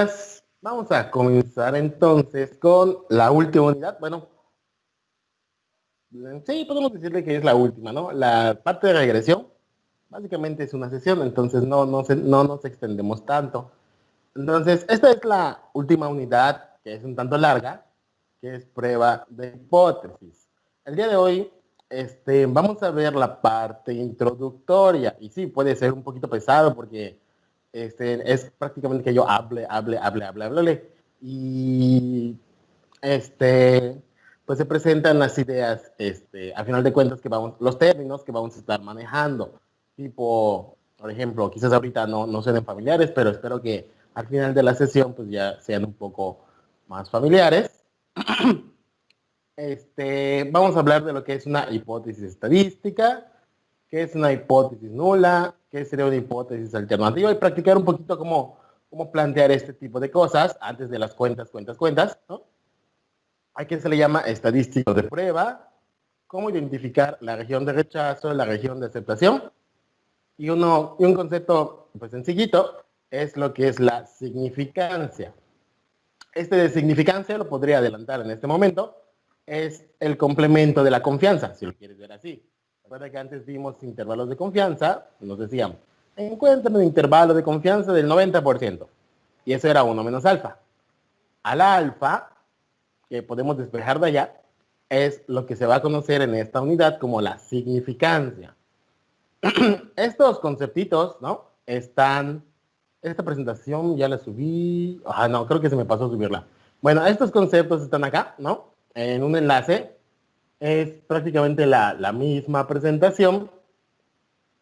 días. Vamos a comenzar entonces con la última unidad. Bueno, sí, podemos decirle que es la última, ¿no? La parte de regresión, básicamente es una sesión, entonces no nos extendemos tanto. Entonces, esta es la última unidad, que es un tanto larga, que es prueba de hipótesis. El día de hoy, vamos a ver la parte introductoria, y sí, puede ser un poquito pesado porque es prácticamente que yo hable, y pues se presentan las ideas, al final de cuentas, los términos que vamos a estar manejando, tipo, por ejemplo, quizás ahorita no sean familiares, pero espero que al final de la sesión pues ya sean un poco más familiares. Vamos a hablar de lo que es una hipótesis estadística, qué es una hipótesis nula, qué sería una hipótesis alternativa y practicar un poquito cómo plantear este tipo de cosas antes de las cuentas, ¿no? ¿A qué se le llama estadístico de prueba? ¿Cómo identificar la región de rechazo, la región de aceptación? Y un concepto pues sencillito es lo que es la significancia. Este de significancia lo podría adelantar en este momento. Es el complemento de la confianza, si lo quieres ver así. Recuerda que antes vimos intervalos de confianza, nos decían, encuentra un intervalo de confianza del 90%. Y eso era 1 menos alfa. Al alfa, que podemos despejar de allá, es lo que se va a conocer en esta unidad como la significancia. Estos conceptitos, ¿no? Esta presentación ya la subí, no, creo que se me pasó subirla. Bueno, estos conceptos están acá, ¿no? En un enlace, es prácticamente la misma presentación,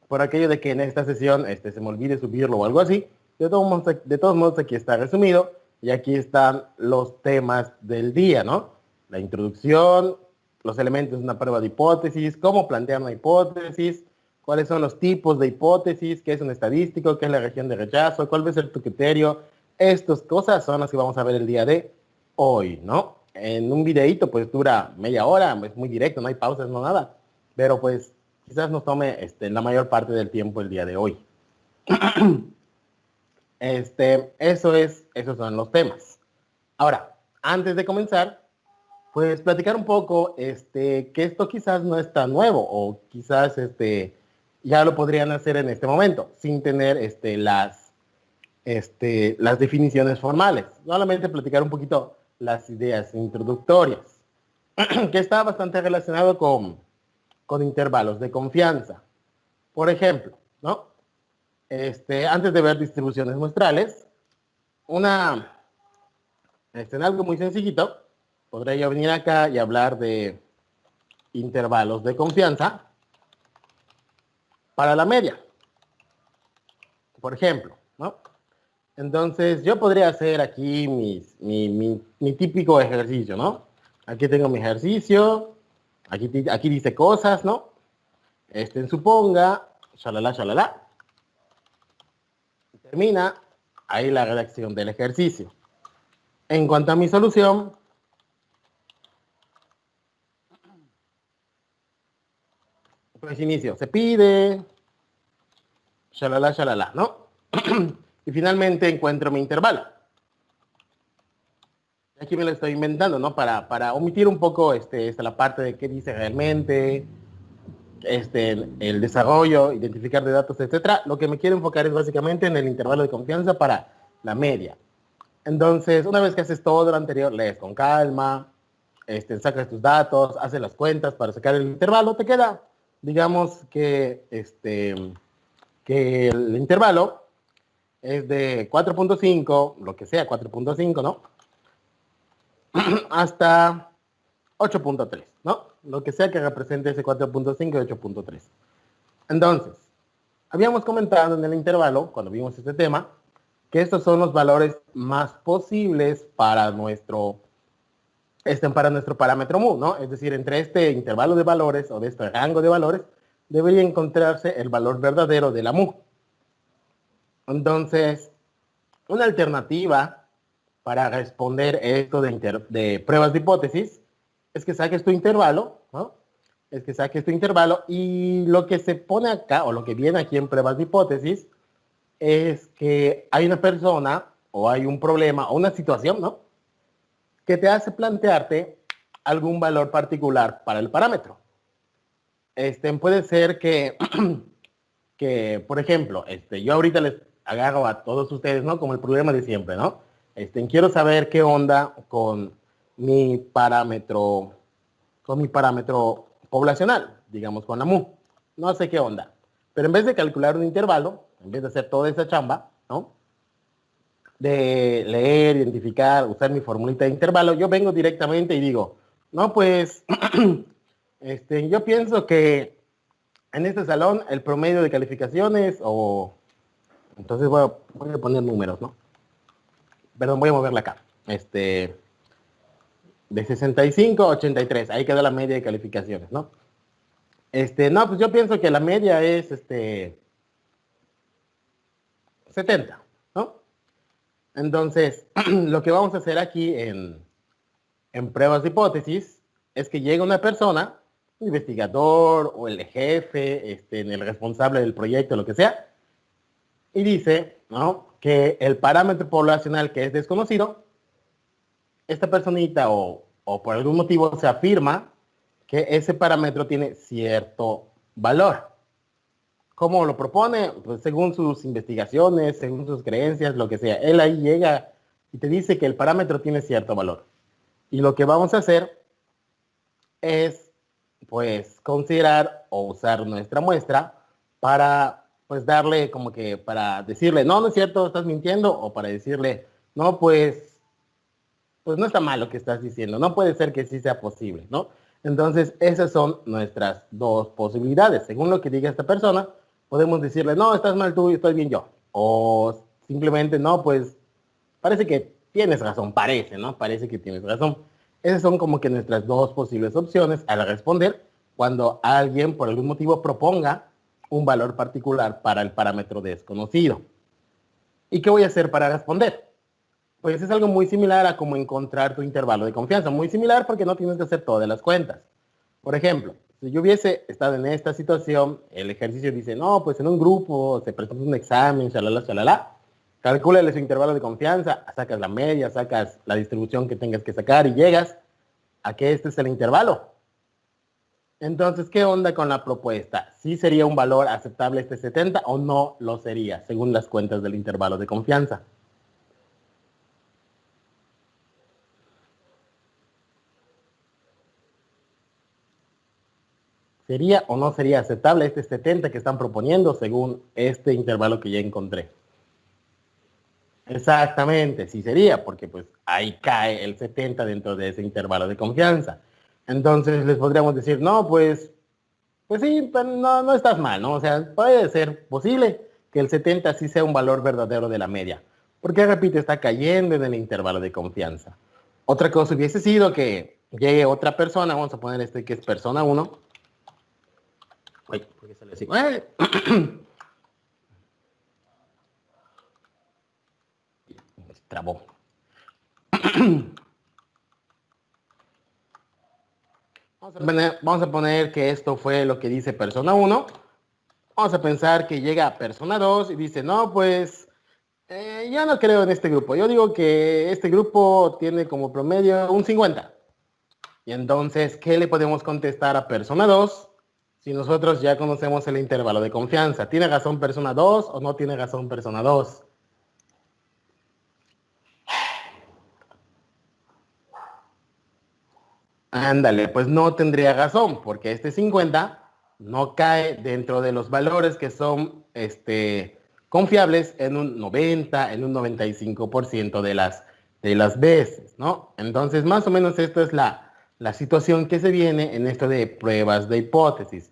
por aquello de que en esta sesión se me olvide subirlo o algo así. De todos modos, aquí está resumido y aquí están los temas del día, ¿no? La introducción, los elementos de una prueba de hipótesis, cómo plantear una hipótesis, cuáles son los tipos de hipótesis, qué es un estadístico, qué es la región de rechazo, cuál va a ser tu criterio. Estas cosas son las que vamos a ver el día de hoy, ¿no? En un videíto pues dura media hora, es muy directo, no hay pausas, no nada, pero pues quizás nos tome la mayor parte del tiempo el día de hoy. Esos son los temas. Ahora, antes de comenzar, pues platicar un poco que esto quizás no es tan nuevo o quizás ya lo podrían hacer en este momento sin tener las definiciones formales. Solamente platicar un poquito las ideas introductorias, que está bastante relacionado con intervalos de confianza. Por ejemplo, ¿no? Antes de ver distribuciones muestrales, en algo muy sencillito, podría yo venir acá y hablar de intervalos de confianza para la media, por ejemplo, ¿no? Entonces, yo podría hacer aquí mi típico ejercicio, ¿no? Aquí tengo mi ejercicio, aquí dice cosas, ¿no? Suponga, shalala, termina ahí la redacción del ejercicio. En cuanto a mi solución, pues inicio, se pide, shalala, ¿no? Y finalmente encuentro mi intervalo. Aquí me lo estoy inventando, ¿no? Para omitir un poco la parte de qué dice realmente, el desarrollo, identificar de datos, etcétera. Lo que me quiero enfocar es básicamente en el intervalo de confianza para la media. Entonces, una vez que haces todo lo anterior, lees con calma, sacas tus datos, haces las cuentas para sacar el intervalo, te queda, digamos que el intervalo es de 4.5, lo que sea, 4.5, ¿no? Hasta 8.3, ¿no? Lo que sea que represente ese 4.5 y 8.3. Entonces, habíamos comentado en el intervalo, cuando vimos este tema, que estos son los valores más posibles para nuestro parámetro mu, ¿no? Es decir, entre este intervalo de valores o de este rango de valores, debería encontrarse el valor verdadero de la mu. Entonces, una alternativa para responder esto de pruebas de hipótesis es que saques tu intervalo, ¿no? Es que saques tu intervalo y lo que se pone acá, o lo que viene aquí en pruebas de hipótesis, es que hay una persona o hay un problema o una situación, ¿no? Que te hace plantearte algún valor particular para el parámetro. Puede ser que, por ejemplo, yo ahorita les agarro a todos ustedes, ¿no? Como el problema de siempre, ¿no? Quiero saber qué onda con mi parámetro poblacional, digamos con la MU. No sé qué onda. Pero en vez de calcular un intervalo, en vez de hacer toda esa chamba, ¿no? De leer, identificar, usar mi formulita de intervalo, yo vengo directamente y digo, no, pues, yo pienso que en este salón el promedio de calificaciones entonces voy a poner números, ¿no? Perdón, voy a moverla acá. De 65 a 83, ahí queda la media de calificaciones, ¿no? No, pues yo pienso que la media es 70, ¿no? Entonces, lo que vamos a hacer aquí en pruebas de hipótesis es que llega una persona, un investigador o el jefe, el responsable del proyecto, lo que sea, y dice, ¿no? Que el parámetro poblacional que es desconocido, esta personita o por algún motivo se afirma que ese parámetro tiene cierto valor. ¿Cómo lo propone? Pues según sus investigaciones, según sus creencias, lo que sea. Él ahí llega y te dice que el parámetro tiene cierto valor. Y lo que vamos a hacer es, pues, considerar o usar nuestra muestra para, pues, darle como que, para decirle, no, no es cierto, estás mintiendo, o para decirle, no, pues no está mal lo que estás diciendo, no puede ser que sí sea posible, ¿no? Entonces, esas son nuestras dos posibilidades. Según lo que diga esta persona, podemos decirle, no, estás mal tú y estoy bien yo. O simplemente, no, pues parece que tienes razón, parece, ¿no? Parece que tienes razón. Esas son como que nuestras dos posibles opciones al responder cuando alguien por algún motivo proponga un valor particular para el parámetro desconocido. ¿Y qué voy a hacer para responder? Pues es algo muy similar a como encontrar tu intervalo de confianza. Muy similar porque no tienes que hacer todas las cuentas. Por ejemplo, si yo hubiese estado en esta situación, el ejercicio dice, no, pues en un grupo se presenta un examen, shalala, shalala. Calcúlale su intervalo de confianza, sacas la media, sacas la distribución que tengas que sacar y llegas a que este es el intervalo. Entonces, ¿qué onda con la propuesta? ¿Sí sería un valor aceptable este 70 o no lo sería, según las cuentas del intervalo de confianza? ¿Sería o no sería aceptable este 70 que están proponiendo según este intervalo que ya encontré? Exactamente, sí sería, porque pues ahí cae el 70 dentro de ese intervalo de confianza. Entonces les podríamos decir, no, pues sí, pero no, no estás mal, ¿no? O sea, puede ser posible que el 70 sí sea un valor verdadero de la media. Porque, repito, está cayendo en el intervalo de confianza. Otra cosa hubiese sido que llegue otra persona, vamos a poner que es persona 1. Uy, ¿por qué sale así? Trabó. Vamos a poner que esto fue lo que dice persona 1. Vamos a pensar que llega persona 2 y dice, no, pues yo no creo en este grupo. Yo digo que este grupo tiene como promedio un 50. Y entonces, ¿qué le podemos contestar a persona 2 si nosotros ya conocemos el intervalo de confianza? ¿Tiene razón persona 2 o no tiene razón persona 2? Ándale, pues no tendría razón, porque este 50 no cae dentro de los valores que son confiables en un 90, en un 95% de las veces, ¿no? Entonces, más o menos esta es la situación que se viene en esto de pruebas de hipótesis.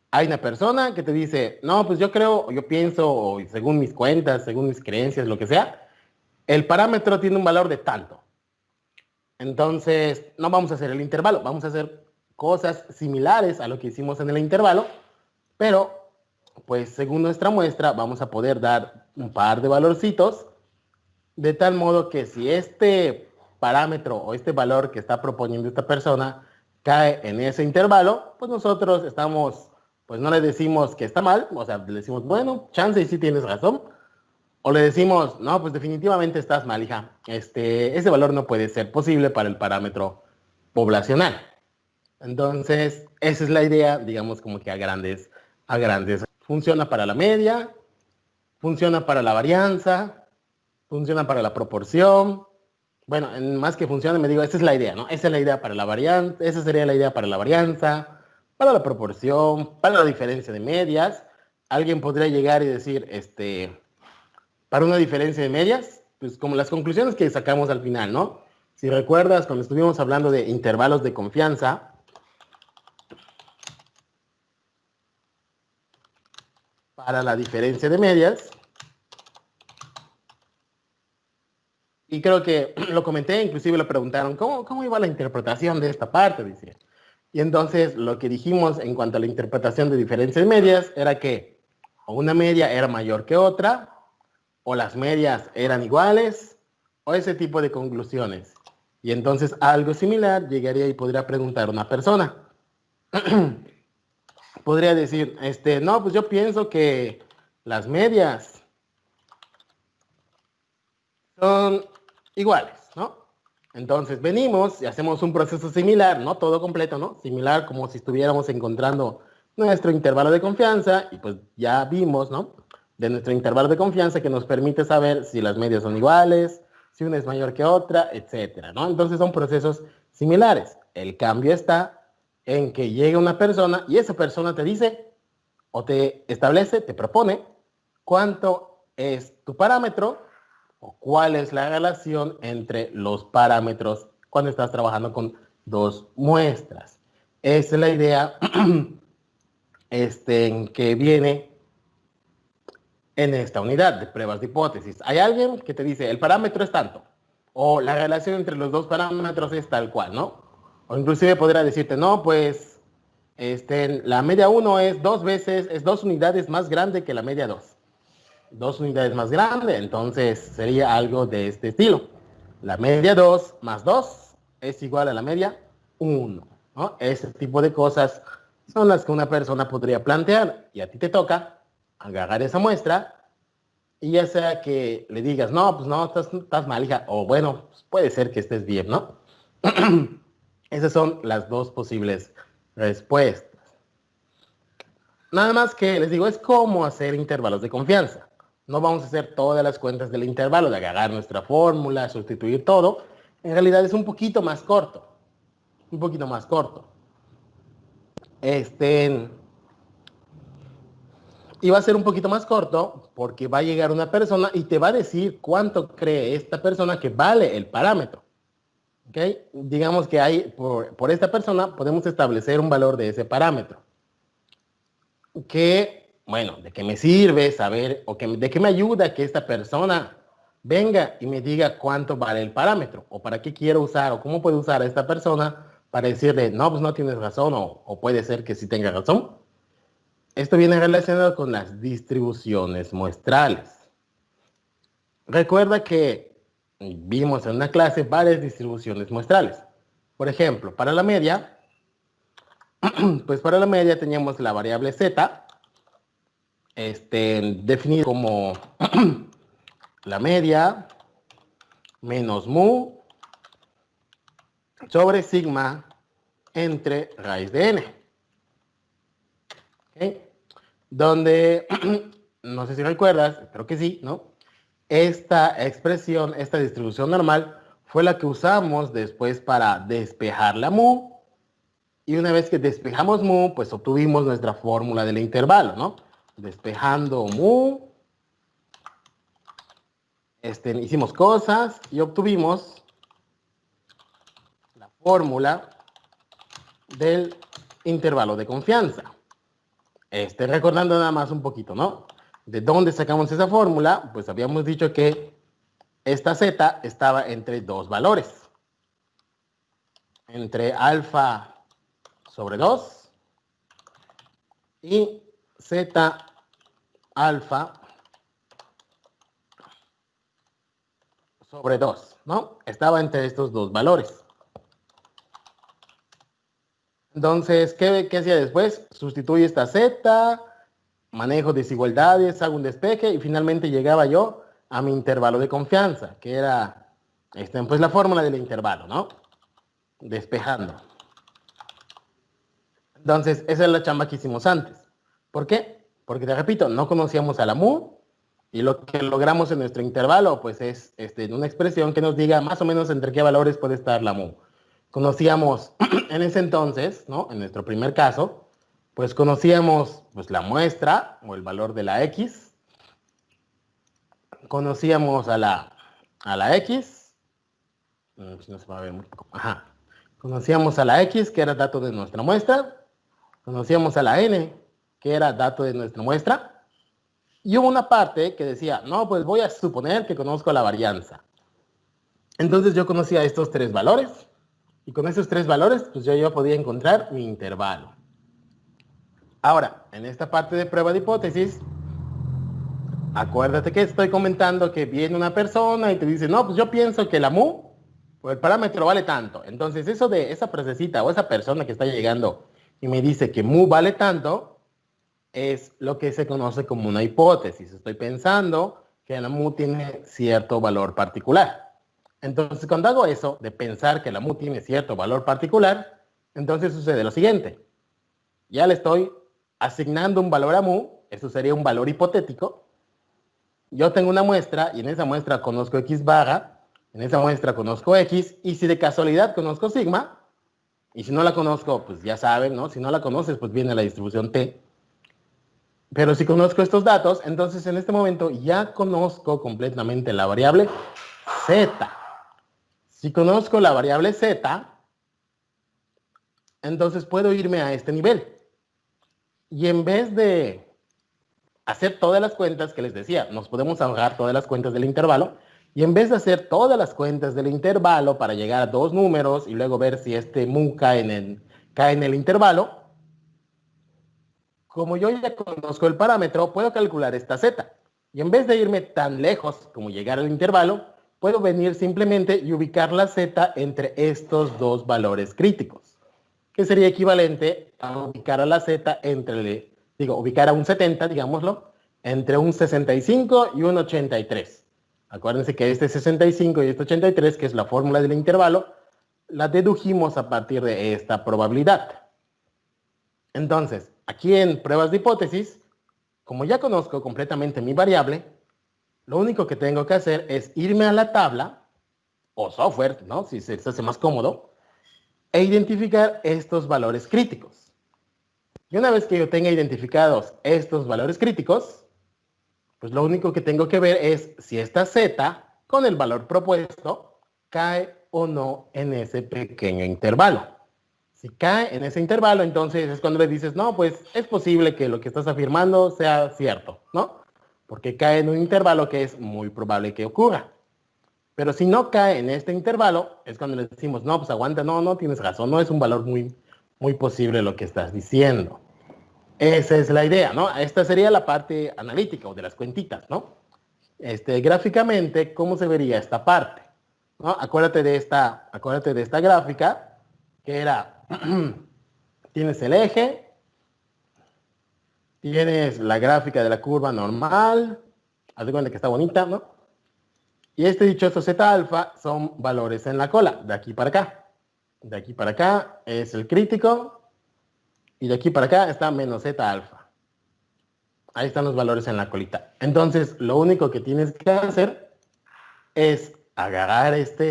Hay una persona que te dice, no, pues yo creo, yo pienso, o según mis cuentas, según mis creencias, lo que sea, el parámetro tiene un valor de tanto. Entonces, no vamos a hacer el intervalo, vamos a hacer cosas similares a lo que hicimos en el intervalo, pero pues según nuestra muestra vamos a poder dar un par de valorcitos de tal modo que si este parámetro o este valor que está proponiendo esta persona cae en ese intervalo, pues nosotros estamos, pues no le decimos que está mal, o sea, le decimos, bueno, chance y sí tienes razón, O le decimos, no, pues definitivamente estás mal, hija. Ese valor no puede ser posible para el parámetro poblacional. Entonces, esa es la idea, digamos, como que a grandes. Funciona para la media, funciona para la varianza, funciona para la proporción. Bueno, más que funcione, me digo, esa es la idea, ¿no? Esa es la idea para la varianza, esa sería la idea para la varianza, para la proporción, para la diferencia de medias. Alguien podría llegar y decir, para una diferencia de medias, pues como las conclusiones que sacamos al final, ¿no? Si recuerdas, cuando estuvimos hablando de intervalos de confianza, para la diferencia de medias, y creo que lo comenté, inclusive le preguntaron, ¿cómo iba la interpretación de esta parte? Dice. Y entonces lo que dijimos en cuanto a la interpretación de diferencias de medias era que o una media era mayor que otra, o las medias eran iguales, o ese tipo de conclusiones. Y entonces algo similar llegaría y podría preguntar a una persona. Podría decir, no, pues yo pienso que las medias son iguales, ¿no? Entonces venimos y hacemos un proceso similar, no todo completo, ¿no? Similar como si estuviéramos encontrando nuestro intervalo de confianza y pues ya vimos, ¿no? De nuestro intervalo de confianza que nos permite saber si las medias son iguales, si una es mayor que otra, etcétera, ¿no? Entonces son procesos similares. El cambio está en que llega una persona y esa persona te dice o te establece, te propone cuánto es tu parámetro o cuál es la relación entre los parámetros cuando estás trabajando con dos muestras. Esa es la idea que viene en esta unidad de pruebas de hipótesis. Hay alguien que te dice, el parámetro es tanto, o la relación entre los dos parámetros es tal cual, ¿no? O inclusive podría decirte, no, pues la media 1 es dos unidades más grande que la media 2. Dos unidades más grande, entonces sería algo de este estilo. La media 2 más 2 es igual a la media 1, ¿no? Ese tipo de cosas son las que una persona podría plantear y a ti te toca agarrar esa muestra y ya sea que le digas, no, pues no, estás mal, hija, o bueno, pues puede ser que estés bien, ¿no? Esas son las dos posibles respuestas. Nada más que les digo, es como hacer intervalos de confianza. No vamos a hacer todas las cuentas del intervalo, de agarrar nuestra fórmula, sustituir todo. En realidad es un poquito más corto. Un poquito más corto. Y va a ser un poquito más corto porque va a llegar una persona y te va a decir cuánto cree esta persona que vale el parámetro. ¿Ok? Digamos que hay, por esta persona podemos establecer un valor de ese parámetro. Bueno, ¿de qué me sirve saber o de qué me ayuda que esta persona venga y me diga cuánto vale el parámetro? O para qué quiero usar o cómo puedo usar a esta persona para decirle, no, pues no tienes razón o puede ser que sí tenga razón. Esto viene relacionado con las distribuciones muestrales. Recuerda que vimos en una clase varias distribuciones muestrales. Por ejemplo, para la media, pues para la media teníamos la variable z, definido como la media menos mu sobre sigma entre raíz de n. ¿Okay? Donde, no sé si recuerdas, espero que sí, ¿no? Esta expresión, esta distribución normal, fue la que usamos después para despejar la mu. Y una vez que despejamos mu, pues obtuvimos nuestra fórmula del intervalo, ¿no? Despejando mu, hicimos cosas y obtuvimos la fórmula del intervalo de confianza. Recordando nada más un poquito, ¿no? ¿De dónde sacamos esa fórmula? Pues habíamos dicho que esta z estaba entre dos valores. Entre alfa sobre 2 y z alfa sobre 2, ¿no? Estaba entre estos dos valores. Entonces, ¿qué hacía después? Sustituye esta z, manejo desigualdades, hago un despeje y finalmente llegaba yo a mi intervalo de confianza, que era pues la fórmula del intervalo, ¿no? Despejando. Entonces, esa es la chamba que hicimos antes. ¿Por qué? Porque, te repito, no conocíamos a la mu y lo que logramos en nuestro intervalo, pues es una expresión que nos diga más o menos entre qué valores puede estar la mu. Conocíamos en ese entonces, ¿no? En nuestro primer caso, pues conocíamos pues, la muestra o el valor de la x. Conocíamos a la x. No se va a ver mucho. Ajá. Conocíamos a la x, que era dato de nuestra muestra. Conocíamos a la n, que era dato de nuestra muestra. Y hubo una parte que decía, no, pues voy a suponer que conozco la varianza. Entonces yo conocía estos tres valores. Y con esos tres valores, pues yo podía encontrar mi intervalo. Ahora, en esta parte de prueba de hipótesis, acuérdate que estoy comentando que viene una persona y te dice, no, pues yo pienso que la mu, pues el parámetro vale tanto. Entonces eso de esa frasecita o esa persona que está llegando y me dice que mu vale tanto, es lo que se conoce como una hipótesis. Estoy pensando que la mu tiene cierto valor particular. Entonces, cuando hago eso, de pensar que la mu tiene cierto valor particular, entonces sucede lo siguiente. Ya le estoy asignando un valor a mu, eso sería un valor hipotético. Yo tengo una muestra y en esa muestra conozco x barra, en esa muestra conozco x, y si de casualidad conozco sigma, y si no la conozco, pues ya saben, ¿no? Si no la conoces, pues viene la distribución t. Pero si conozco estos datos, entonces en este momento ya conozco completamente la variable z. Si conozco la variable z, entonces puedo irme a este nivel. Y en vez de hacer todas las cuentas que les decía, nos podemos ahorrar todas las cuentas del intervalo, y en vez de hacer todas las cuentas del intervalo para llegar a dos números y luego ver si este mu cae en el intervalo, como yo ya conozco el parámetro, puedo calcular esta z. Y en vez de irme tan lejos como llegar al intervalo, puedo venir simplemente y ubicar la z entre estos dos valores críticos, que sería equivalente a ubicar a la z ubicar a un 70, digámoslo, entre un 65 y un 83. Acuérdense que este 65 y este 83, que es la fórmula del intervalo, la dedujimos a partir de esta probabilidad. Entonces, aquí en pruebas de hipótesis, como ya conozco completamente mi variable, lo único que tengo que hacer es irme a la tabla, o software, ¿no? Si se hace más cómodo, e identificar estos valores críticos. Y una vez que yo tenga identificados estos valores críticos, pues lo único que tengo que ver es si esta z, con el valor propuesto, cae o no en ese pequeño intervalo. Si cae en ese intervalo, entonces es cuando le dices, no, pues es posible que lo que estás afirmando sea cierto, ¿no? Porque cae en un intervalo que es muy probable que ocurra. Pero si no cae en este intervalo, es cuando le decimos, no, pues aguanta, no tienes razón, no es un valor muy, muy posible lo que estás diciendo. Esa es la idea, ¿no? Esta sería la parte analítica o de las cuentitas, ¿no? Gráficamente, ¿cómo se vería esta parte? ¿No? Acuérdate de esta gráfica, que era, tienes el eje, tienes la gráfica de la curva normal, haz de cuenta que está bonita, ¿no? Y este dichoso Z alfa son valores en la cola, de aquí para acá. De aquí para acá es el crítico, y de aquí para acá está menos Z alfa. Ahí están los valores en la colita. Entonces, lo único que tienes que hacer es agarrar esta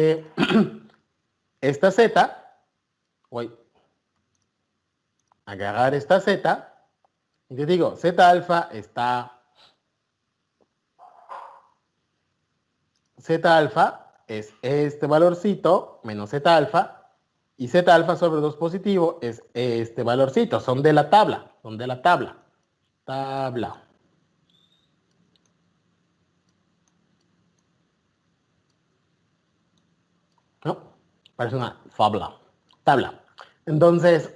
Z, agarrar esta Z, y te digo, Z alfa es este valorcito menos Z alfa, y Z alfa sobre 2 positivo es este valorcito. Son de la tabla, Tabla. ¿No? Parece una tabla. Entonces,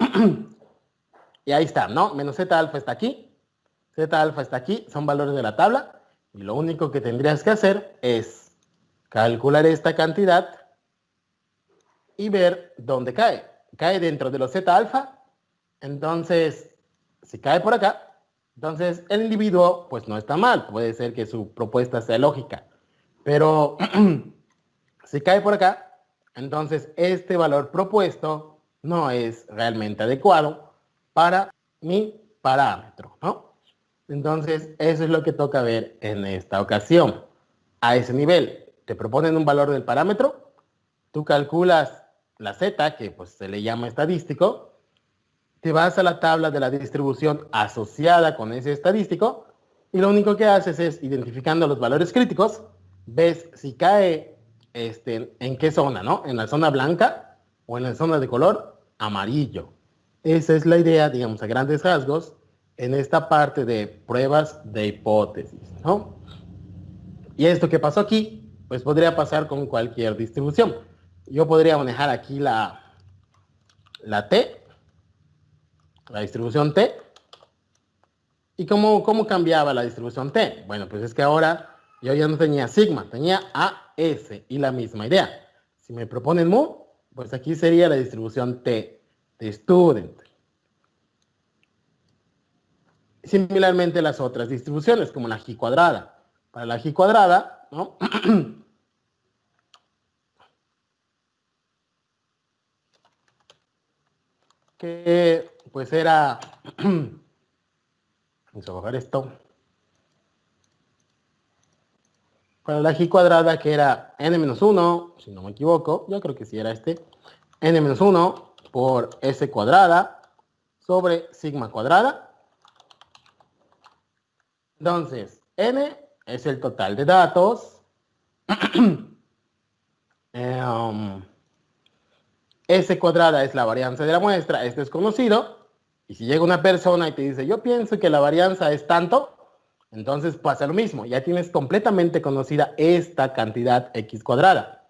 y ahí está, ¿no? Menos Z alfa está aquí, Z alfa está aquí, son valores de la tabla, y lo único que tendrías que hacer es calcular esta cantidad y ver dónde cae. Cae dentro de los Z alfa, entonces, si cae por acá, entonces el individuo pues no está mal, puede ser que su propuesta sea lógica. Pero si cae por acá, entonces este valor propuesto no es realmente adecuado para mi parámetro, ¿no? Entonces, eso es lo que toca ver en esta ocasión. A ese nivel, te proponen un valor del parámetro, tú calculas la z, que pues se le llama estadístico, te vas a la tabla de la distribución asociada con ese estadístico y lo único que haces es, identificando los valores críticos, ves si cae en qué zona, ¿no? En la zona blanca o en la zona de color amarillo. Esa es la idea, digamos, a grandes rasgos, en esta parte de pruebas de hipótesis, ¿no? Y esto que pasó aquí, pues podría pasar con cualquier distribución. Yo podría manejar aquí la T, la distribución T. ¿Y cómo cambiaba la distribución T? Bueno, pues es que ahora yo ya no tenía sigma, tenía AS y la misma idea. Si me proponen mu, pues aquí sería la distribución T de student. Similarmente las otras distribuciones, como la G cuadrada. Para la G cuadrada, ¿no? Que pues era... Vamos a bajar esto. Para la G cuadrada, que era n-1, si no me equivoco, yo creo que sí era n-1 por s cuadrada sobre sigma cuadrada. Entonces, n es el total de datos. S cuadrada es la varianza de la muestra, esto es conocido. Y si llega una persona y te dice, yo pienso que la varianza es tanto, entonces pasa lo mismo. Ya tienes completamente conocida esta cantidad x cuadrada.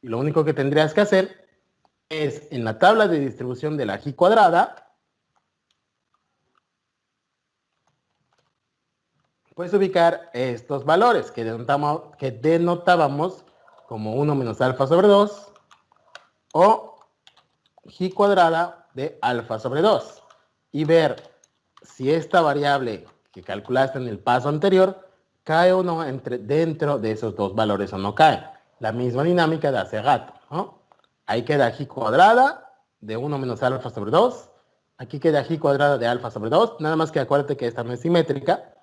Y lo único que tendrías que hacer es, en la tabla de distribución de la G cuadrada, puedes ubicar estos valores que denotábamos como 1 menos alfa sobre 2 o G cuadrada de alfa sobre 2 y ver si esta variable que calculaste en el paso anterior cae o no dentro de esos dos valores o no cae. La misma dinámica de hace rato, ¿no? Ahí queda G cuadrada de 1 menos alfa sobre 2. Aquí queda G cuadrada de alfa sobre 2. Nada más que acuérdate que esta no es simétrica.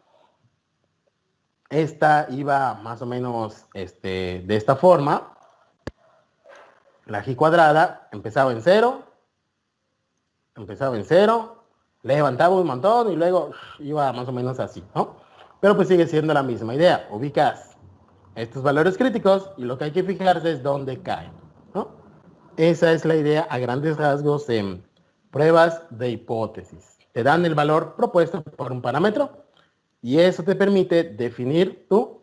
Esta iba más o menos de esta forma. La G cuadrada empezaba en 0, levantaba un montón y luego iba más o menos así, ¿no? Pero pues sigue siendo la misma idea. Ubicas estos valores críticos y lo que hay que fijarse es dónde caen, ¿no? Esa es la idea a grandes rasgos en pruebas de hipótesis. Te dan el valor propuesto por un parámetro y eso te permite definir tu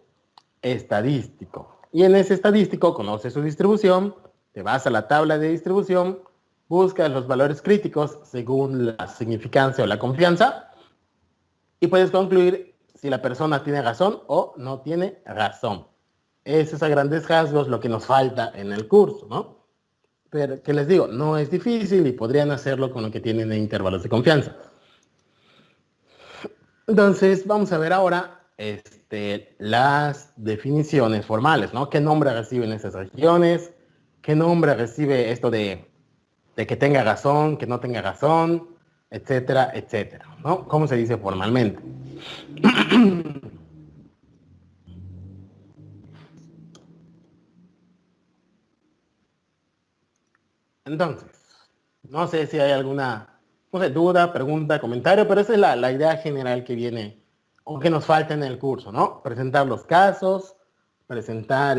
estadístico. Y en ese estadístico conoces su distribución, te vas a la tabla de distribución, buscas los valores críticos según la significancia o la confianza y puedes concluir si la persona tiene razón o no tiene razón. Eso es a grandes rasgos lo que nos falta en el curso, ¿no? Pero que les digo, no es difícil y podrían hacerlo con lo que tienen en intervalos de confianza. Entonces, vamos a ver ahora las definiciones formales, ¿no? ¿Qué nombre reciben esas regiones? ¿Qué nombre recibe esto de que tenga razón, que no tenga razón, etcétera, etcétera, ¿no? ¿Cómo se dice formalmente? Entonces, no sé si hay alguna, no sé, duda, pregunta, comentario, pero esa es la idea general que viene o que nos falta en el curso, ¿no? Presentar los casos, presentar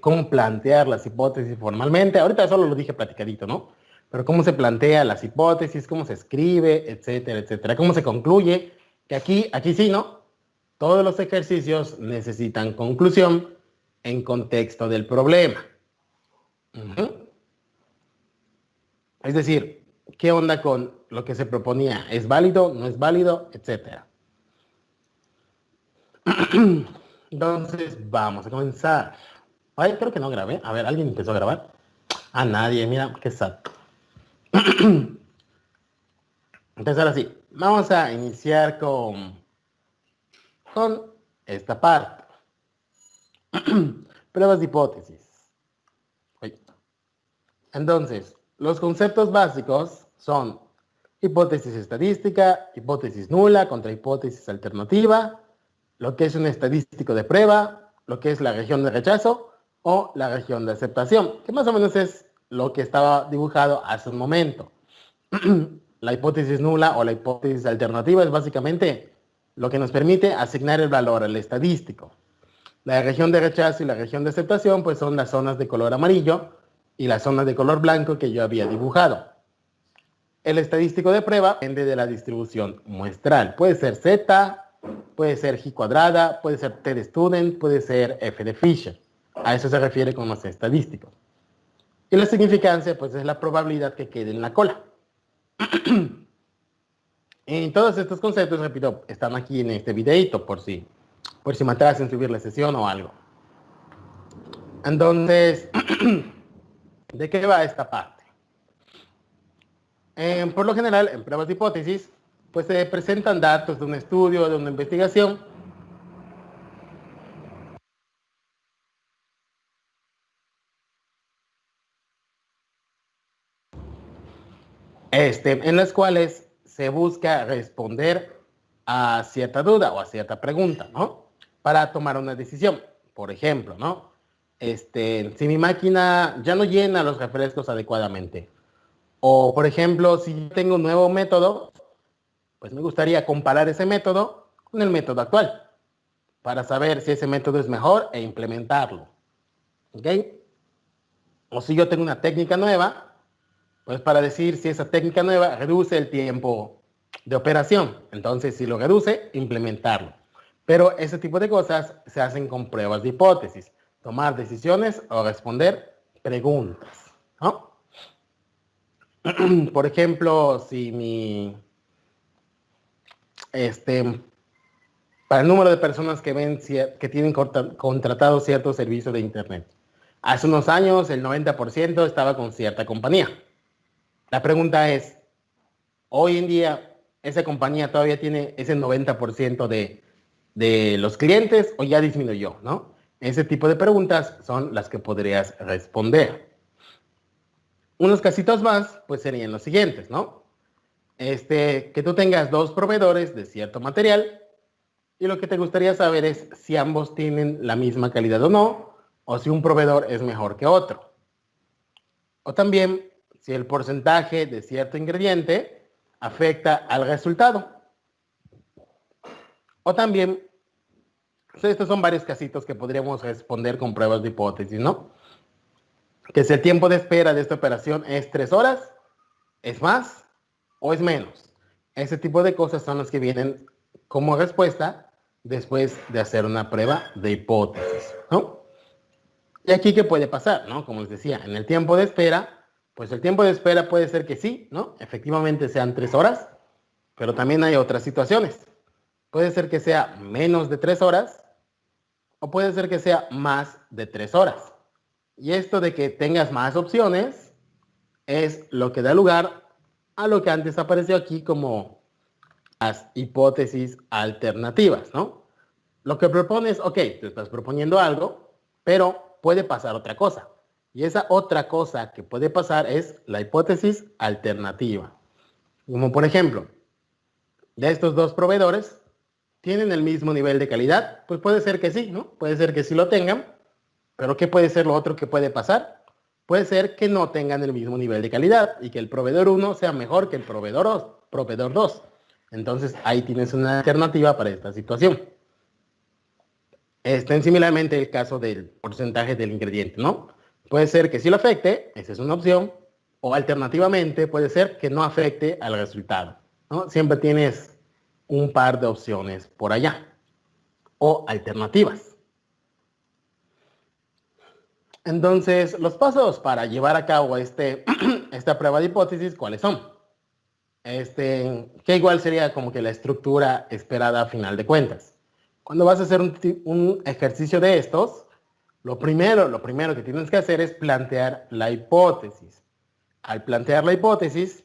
cómo plantear las hipótesis formalmente. Ahorita solo lo dije platicadito, ¿no? Pero cómo se plantea las hipótesis, cómo se escribe, etcétera, etcétera. Cómo se concluye, que aquí sí, ¿no? Todos los ejercicios necesitan conclusión en contexto del problema. Uh-huh. Es decir, ¿qué onda con lo que se proponía? ¿Es válido? ¿No es válido? Etcétera. Entonces, vamos a comenzar. Ay, creo que no grabé. A ver, ¿alguien empezó a grabar? A nadie, mira, qué sad. Entonces, ahora sí, vamos a iniciar con esta parte. Pruebas de hipótesis. Entonces, los conceptos básicos son hipótesis estadística, hipótesis nula contra hipótesis alternativa, lo que es un estadístico de prueba, lo que es la región de rechazo o la región de aceptación, que más o menos es lo que estaba dibujado hace un momento. La hipótesis nula o la hipótesis alternativa es básicamente lo que nos permite asignar el valor al estadístico. La región de rechazo y la región de aceptación pues son las zonas de color amarillo y las zonas de color blanco que yo había dibujado. El estadístico de prueba depende de la distribución muestral. Puede ser Z, puede ser G cuadrada, puede ser T de student, puede ser F de Fisher. A eso se refiere con los estadísticos. Y la significancia pues es la probabilidad que quede en la cola. Y todos estos conceptos, repito, están aquí en este videito por si me atrás en subir la sesión o algo. Entonces, ¿de qué va esta parte? Por lo general, en pruebas de hipótesis, pues se presentan datos de un estudio, de una investigación. En las cuales se busca responder a cierta duda o a cierta pregunta, ¿no? Para tomar una decisión. Por ejemplo, ¿no? Si mi máquina ya no llena los refrescos adecuadamente. O, por ejemplo, si tengo un nuevo método, pues me gustaría comparar ese método con el método actual para saber si ese método es mejor e implementarlo. ¿Ok? O si yo tengo una técnica nueva, pues para decir si esa técnica nueva reduce el tiempo de operación. Entonces, si lo reduce, implementarlo. Pero ese tipo de cosas se hacen con pruebas de hipótesis. Tomar decisiones o responder preguntas, ¿no? Por ejemplo, si para el número de personas que tienen contratado cierto servicio de Internet. Hace unos años, el 90% estaba con cierta compañía. La pregunta es, hoy en día, ¿esa compañía todavía tiene ese 90% de los clientes o ya disminuyó, ¿no? Ese tipo de preguntas son las que podrías responder. Unos casitos más, pues serían los siguientes, ¿no? Que tú tengas dos proveedores de cierto material y lo que te gustaría saber es si ambos tienen la misma calidad o no, o si un proveedor es mejor que otro. O también si el porcentaje de cierto ingrediente afecta al resultado. O también, estos son varios casitos que podríamos responder con pruebas de hipótesis, ¿no? Que si el tiempo de espera de esta operación es 3 horas, ¿es más o es menos? Ese tipo de cosas son las que vienen como respuesta después de hacer una prueba de hipótesis, ¿no? Y aquí, ¿qué puede pasar, no? Como les decía, en el tiempo de espera, pues el tiempo de espera puede ser que sí, ¿no? Efectivamente sean 3 horas, pero también hay otras situaciones. Puede ser que sea menos de 3 horas o puede ser que sea más de 3 horas. Y esto de que tengas más opciones es lo que da lugar a lo que antes apareció aquí como las hipótesis alternativas, ¿no? Lo que propones, ok, tú estás proponiendo algo, pero puede pasar otra cosa. Y esa otra cosa que puede pasar es la hipótesis alternativa. Como por ejemplo, de estos dos proveedores, ¿tienen el mismo nivel de calidad? Pues puede ser que sí, ¿no? Puede ser que sí lo tengan, pero ¿qué puede ser lo otro que puede pasar? Puede ser que no tengan el mismo nivel de calidad y que el proveedor 1 sea mejor que el proveedor 2. Entonces, ahí tienes una alternativa para esta situación. Similarmente el caso del porcentaje del ingrediente, ¿no? Puede ser que sí lo afecte, esa es una opción, o alternativamente puede ser que no afecte al resultado, ¿no? Siempre tienes un par de opciones por allá, o alternativas. Entonces, los pasos para llevar a cabo esta prueba de hipótesis, ¿cuáles son? Que igual sería como que la estructura esperada a final de cuentas. Cuando vas a hacer un ejercicio de estos, lo primero que tienes que hacer es plantear la hipótesis. Al plantear la hipótesis,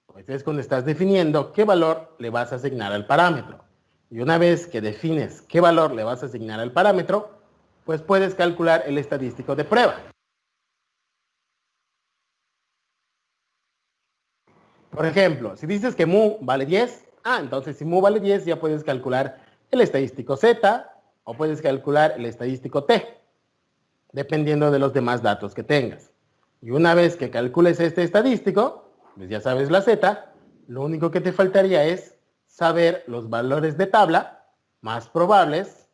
pues es cuando estás definiendo qué valor le vas a asignar al parámetro. Y una vez que defines qué valor le vas a asignar al parámetro, pues puedes calcular el estadístico de prueba. Por ejemplo, si dices que mu vale 10, entonces si mu vale 10 ya puedes calcular el estadístico z o puedes calcular el estadístico t, dependiendo de los demás datos que tengas. Y una vez que calcules este estadístico, pues ya sabes la z, lo único que te faltaría es saber los valores de tabla más probables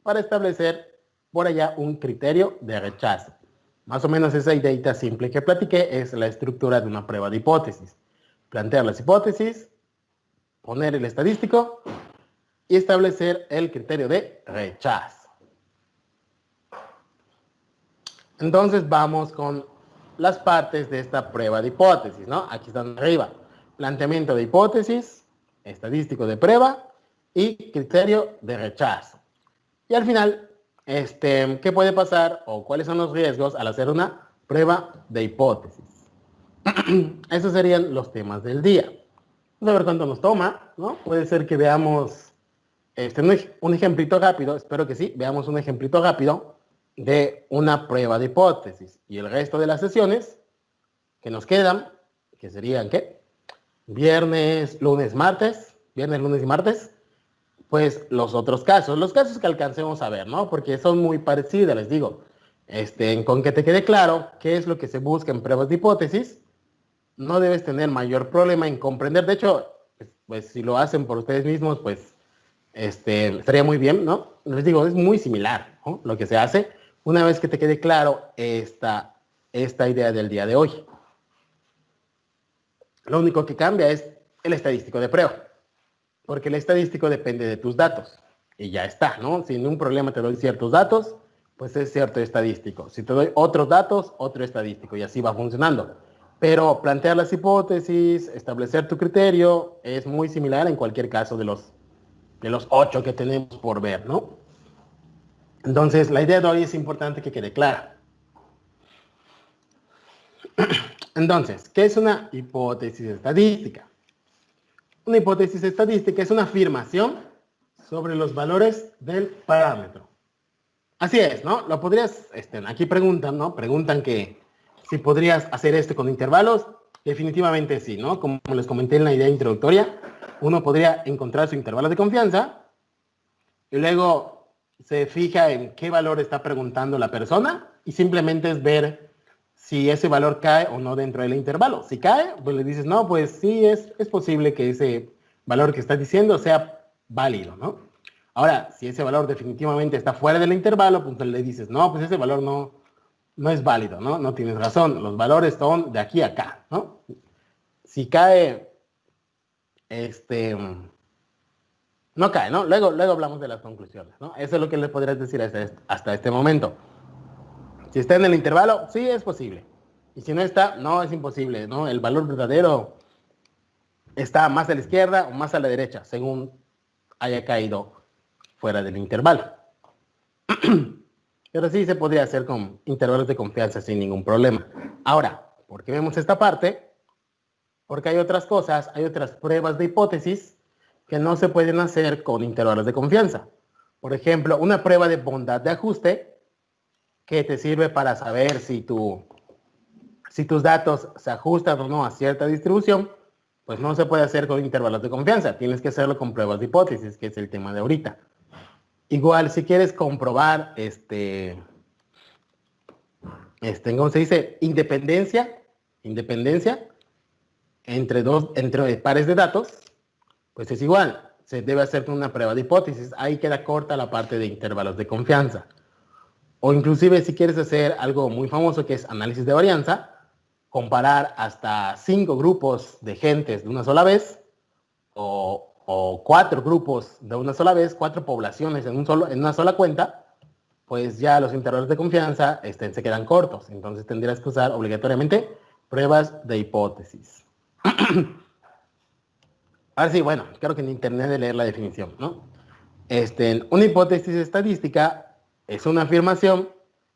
para establecer por allá un criterio de rechazo. Más o menos esa ideita simple que platiqué es la estructura de una prueba de hipótesis. Plantear las hipótesis, poner el estadístico y establecer el criterio de rechazo. Entonces vamos con las partes de esta prueba de hipótesis, ¿no? Aquí están arriba. Planteamiento de hipótesis, estadístico de prueba y criterio de rechazo. Y al final, ¿qué puede pasar o cuáles son los riesgos al hacer una prueba de hipótesis? Esos serían los temas del día. Vamos a ver cuánto nos toma, ¿no? Puede ser que veamos un ejemplito rápido, espero que sí, veamos un ejemplito rápido de una prueba de hipótesis. Y el resto de las sesiones que nos quedan, que serían, ¿qué? Viernes, lunes, y martes, pues los otros casos, los casos que alcancemos a ver, ¿no? Porque son muy parecidos, les digo. Con que te quede claro qué es lo que se busca en pruebas de hipótesis, no debes tener mayor problema en comprender. De hecho, pues si lo hacen por ustedes mismos, pues estaría muy bien, ¿no? Les digo, es muy similar, ¿no? Lo que se hace una vez que te quede claro esta idea del día de hoy. Lo único que cambia es el estadístico de prueba, porque el estadístico depende de tus datos y ya está, ¿no? Sin un problema te doy ciertos datos, pues es cierto estadístico. Si te doy otros datos, otro estadístico y así va funcionando. Pero plantear las hipótesis, establecer tu criterio, es muy similar en cualquier caso de los 8 que tenemos por ver, ¿no? Entonces, la idea de hoy es importante que quede clara. Entonces, ¿qué es una hipótesis estadística? Una hipótesis estadística es una afirmación sobre los valores del parámetro. Así es, ¿no? Lo podrías, aquí preguntan, ¿no? Preguntan que si podrías hacer esto con intervalos. Definitivamente sí, ¿no? Como les comenté en la idea introductoria, uno podría encontrar su intervalo de confianza y luego se fija en qué valor está preguntando la persona y simplemente es ver si ese valor cae o no dentro del intervalo. Si cae, pues le dices, no, pues sí, es posible que ese valor que estás diciendo sea válido, ¿no? Ahora, si ese valor definitivamente está fuera del intervalo, pues le dices, no, pues ese valor no es válido, ¿no? No tienes razón. Los valores son de aquí a acá, ¿no? Si cae, no cae, ¿no? Luego hablamos de las conclusiones, ¿no? Eso es lo que les podrías decir hasta este momento. Si está en el intervalo, sí es posible. Y si no está, no es imposible, ¿no? El valor verdadero está más a la izquierda o más a la derecha, según haya caído fuera del intervalo. Pero sí se podría hacer con intervalos de confianza sin ningún problema. Ahora, ¿por qué vemos esta parte? Porque hay otras cosas, hay otras pruebas de hipótesis que no se pueden hacer con intervalos de confianza. Por ejemplo, una prueba de bondad de ajuste que te sirve para saber si tus datos se ajustan o no a cierta distribución, pues no se puede hacer con intervalos de confianza. Tienes que hacerlo con pruebas de hipótesis, que es el tema de ahorita. Igual, si quieres comprobar, ¿cómo se dice? Independencia entre pares de datos, pues es igual. Se debe hacer una prueba de hipótesis. Ahí queda corta la parte de intervalos de confianza. O inclusive si quieres hacer algo muy famoso que es análisis de varianza, comparar hasta 5 grupos de gentes de una sola vez o 4 grupos de una sola vez, 4 poblaciones en una sola cuenta, pues ya los intervalos de confianza se quedan cortos. Entonces tendrías que usar obligatoriamente pruebas de hipótesis. Ahora sí, bueno, creo que en internet de leer la definición, ¿no? Una hipótesis estadística es una afirmación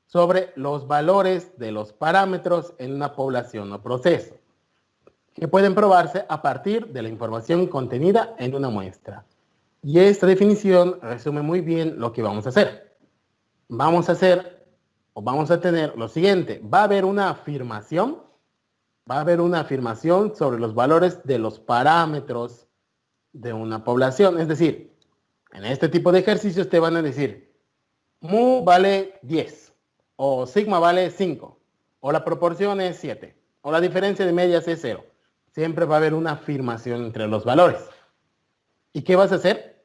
sobre los valores de los parámetros en una población o proceso, que pueden probarse a partir de la información contenida en una muestra. Y esta definición resume muy bien lo que vamos a hacer. vamos a hacer, o vamos a tener lo siguiente. Va a haber una afirmación sobre los valores de los parámetros de una población. Es decir, en este tipo de ejercicios te van a decir, mu vale 10, o sigma vale 5, o la proporción es 7, o la diferencia de medias es 0. Siempre va a haber una afirmación entre los valores. ¿Y qué vas a hacer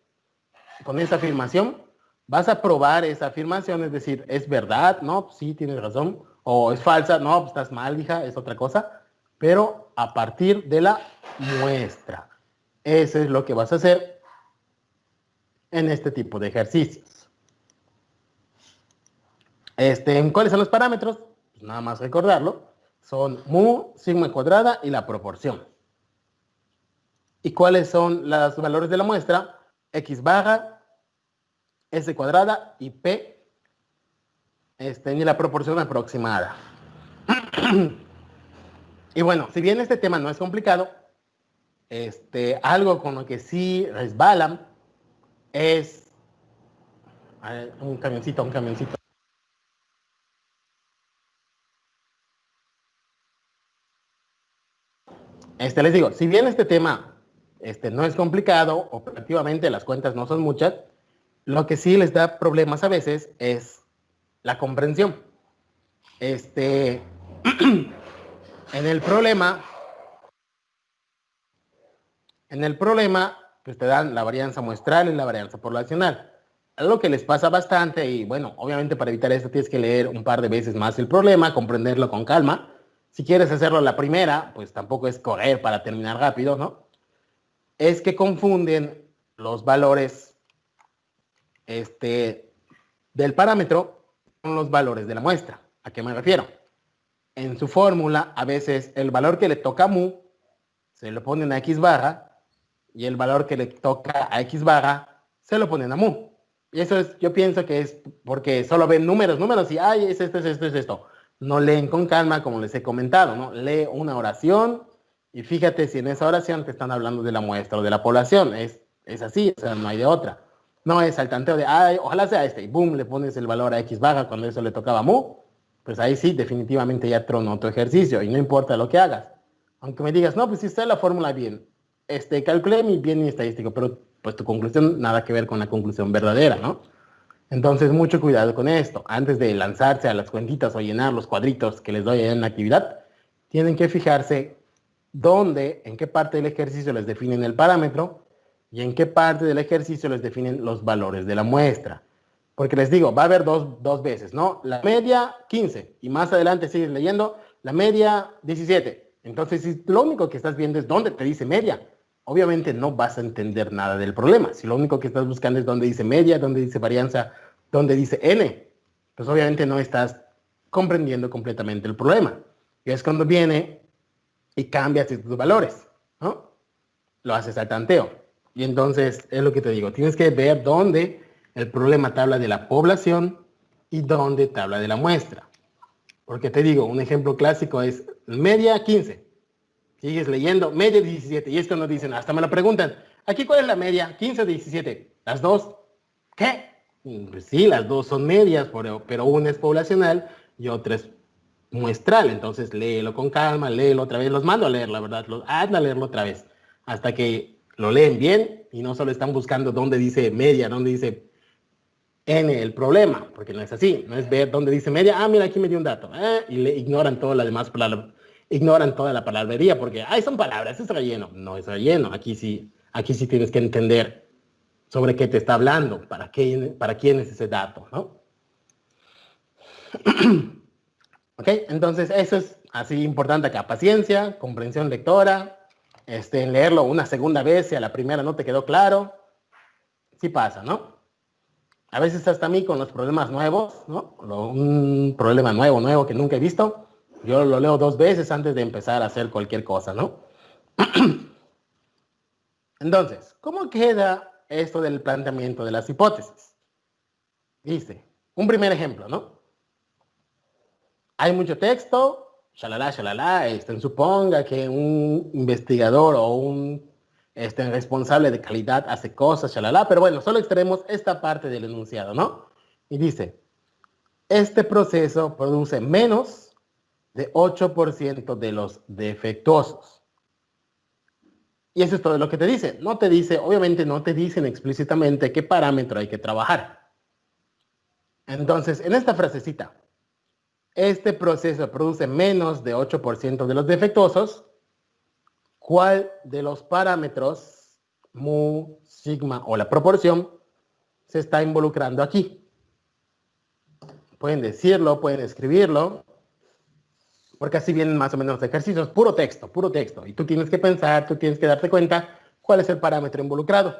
con esa afirmación? Vas a probar esa afirmación, es decir, ¿es verdad? No, sí, tienes razón. O es falsa, no, estás mal, hija, es otra cosa. Pero a partir de la muestra. Eso es lo que vas a hacer en este tipo de ejercicios. ¿Cuáles son los parámetros? Pues nada más recordarlo. Son mu, sigma cuadrada y la proporción. ¿Y cuáles son los valores de la muestra? X barra, S cuadrada y P, y la proporción aproximada. Y bueno, si bien este tema no es complicado, algo con lo que sí resbalan es un camioncito. Les digo, si bien este tema no es complicado, operativamente las cuentas no son muchas, lo que sí les da problemas a veces es la comprensión. En el problema, pues te dan la varianza muestral y la varianza poblacional. Algo que les pasa bastante, y bueno, obviamente para evitar esto tienes que leer un par de veces más el problema, comprenderlo con calma. Si quieres hacerlo la primera, pues tampoco es correr para terminar rápido, ¿no? Es que confunden los valores del parámetro con los valores de la muestra. ¿A qué me refiero? En su fórmula, a veces el valor que le toca a mu se lo ponen a x barra y el valor que le toca a x barra se lo ponen a mu. Y eso es, yo pienso que es porque solo ven números y, ay, es esto. No leen con calma, como les he comentado, ¿no? Lee una oración y fíjate si en esa oración te están hablando de la muestra o de la población. Es así, o sea, no hay de otra. No es al tanteo de, ay, ojalá sea y boom, le pones el valor a x barra cuando eso le tocaba a mu. Pues ahí sí, definitivamente ya tronó tu ejercicio y no importa lo que hagas. Aunque me digas, no, pues si está la fórmula bien, calculé mi bien estadístico, pero pues tu conclusión nada que ver con la conclusión verdadera, ¿no? Entonces, mucho cuidado con esto. Antes de lanzarse a las cuentitas o llenar los cuadritos que les doy en la actividad, tienen que fijarse dónde, en qué parte del ejercicio les definen el parámetro y en qué parte del ejercicio les definen los valores de la muestra. Porque les digo, va a haber dos veces, ¿no? La media 15 y más adelante sigues leyendo la media 17. Entonces, si lo único que estás viendo es dónde te dice media, obviamente no vas a entender nada del problema. Si lo único que estás buscando es dónde dice media, dónde dice varianza, dónde dice n, pues obviamente no estás comprendiendo completamente el problema. Y es cuando viene y cambias tus valores, ¿no? Lo haces al tanteo. Y entonces es lo que te digo, tienes que ver dónde el problema te habla de la población y dónde te habla de la muestra. Porque te digo, un ejemplo clásico es media 15. Sigues leyendo, media 17. Y esto nos dicen, hasta me lo preguntan, ¿aquí cuál es la media? 15 o 17. ¿Las dos? ¿Qué? Pues sí, las dos son medias, pero una es poblacional y otra es muestral. Entonces léelo con calma, léelo otra vez. Los mando a leer, la verdad. Hazla a leerlo otra vez. Hasta que lo leen bien y no solo están buscando dónde dice media, dónde dice n el problema, porque no es así. No es ver dónde dice media, mira, aquí me dio un dato. Y le ignoran toda la demás palabra, ignoran toda la palabrería, porque, son palabras, es relleno. No es relleno. Aquí sí tienes que entender sobre qué te está hablando, para quién es ese dato, ¿no? ¿Ok? Entonces, eso es así importante acá. Paciencia, comprensión lectora, leerlo una segunda vez, si a la primera no te quedó claro, sí pasa, ¿no? A veces hasta a mí con los problemas nuevos, ¿no? Un problema nuevo que nunca he visto, yo lo leo 2 veces antes de empezar a hacer cualquier cosa, ¿no? Entonces, ¿cómo queda esto del planteamiento de las hipótesis? Dice, un primer ejemplo, ¿no? Hay mucho texto, shalala, suponga que un investigador o un responsable de calidad hace cosas, shalala, pero bueno, solo extraemos esta parte del enunciado, ¿no? Y dice, este proceso produce menos de 8% de los defectuosos. Y eso es todo lo que te dice. No te dice, obviamente no te dicen explícitamente qué parámetro hay que trabajar. Entonces, en esta frasecita, este proceso produce menos de 8% de los defectuosos. ¿Cuál de los parámetros, mu, sigma o la proporción, se está involucrando aquí? Pueden decirlo, pueden escribirlo, porque así vienen más o menos los ejercicios. Puro texto, puro texto. Y tú tienes que pensar, tú tienes que darte cuenta cuál es el parámetro involucrado.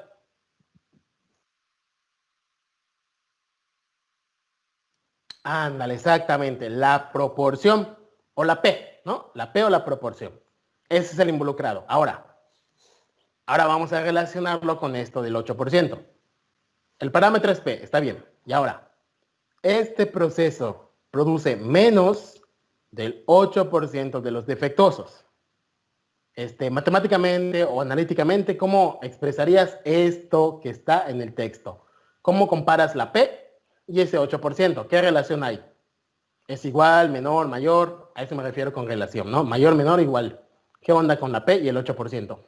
Ándale, exactamente. La proporción o la P, ¿no? La P o la proporción. Ese es el involucrado. Ahora vamos a relacionarlo con esto del 8%. El parámetro es P, está bien. Y ahora, este proceso produce menos del 8% de los defectuosos. Matemáticamente o analíticamente, ¿cómo expresarías esto que está en el texto? ¿Cómo comparas la P y ese 8%? ¿Qué relación hay? ¿Es igual, menor, mayor? A eso me refiero con relación, ¿no? Mayor, menor, igual. ¿Qué onda con la P y el 8%?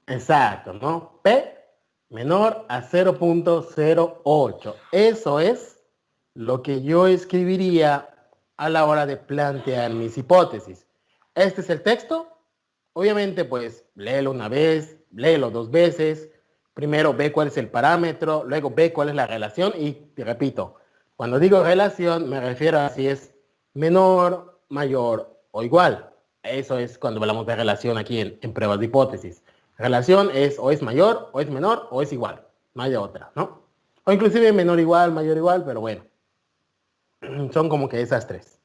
Exacto, ¿no? P menor a 0.08. Eso es lo que yo escribiría a la hora de plantear mis hipótesis. Este es el texto. Obviamente, pues, léelo una vez, léelo dos veces. Primero ve cuál es el parámetro, luego ve cuál es la relación y te repito, cuando digo relación me refiero a si es menor, mayor o igual. Eso es cuando hablamos de relación aquí en pruebas de hipótesis. Relación es o es mayor, o es menor, o es igual. No hay de otra, ¿no? O inclusive menor igual, mayor igual, pero bueno. Son como que esas tres.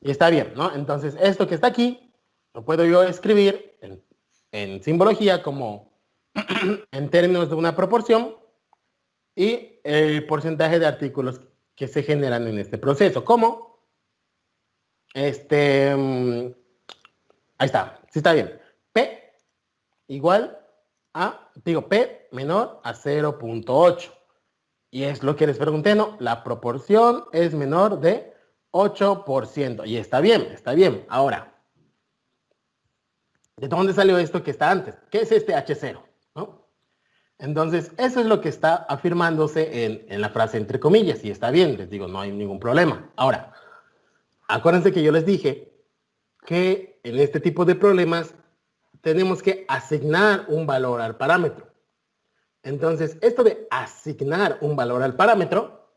Y está bien, ¿no? Entonces, esto que está aquí, lo puedo yo escribir en simbología como en términos de una proporción y el porcentaje de artículos que se generan en este proceso. ¿Cómo? Ahí está, sí está bien. P igual a, digo, P menor a 0.8. Y es lo que les pregunté, ¿no? La proporción es menor de 8%. Y está bien, está bien. Ahora, ¿de dónde salió esto que está antes? ¿Qué es este H0? ¿No? Entonces, eso es lo que está afirmándose en la frase entre comillas. Y está bien, les digo, no hay ningún problema. Ahora, acuérdense que yo les dije que en este tipo de problemas tenemos que asignar un valor al parámetro. Entonces, esto de asignar un valor al parámetro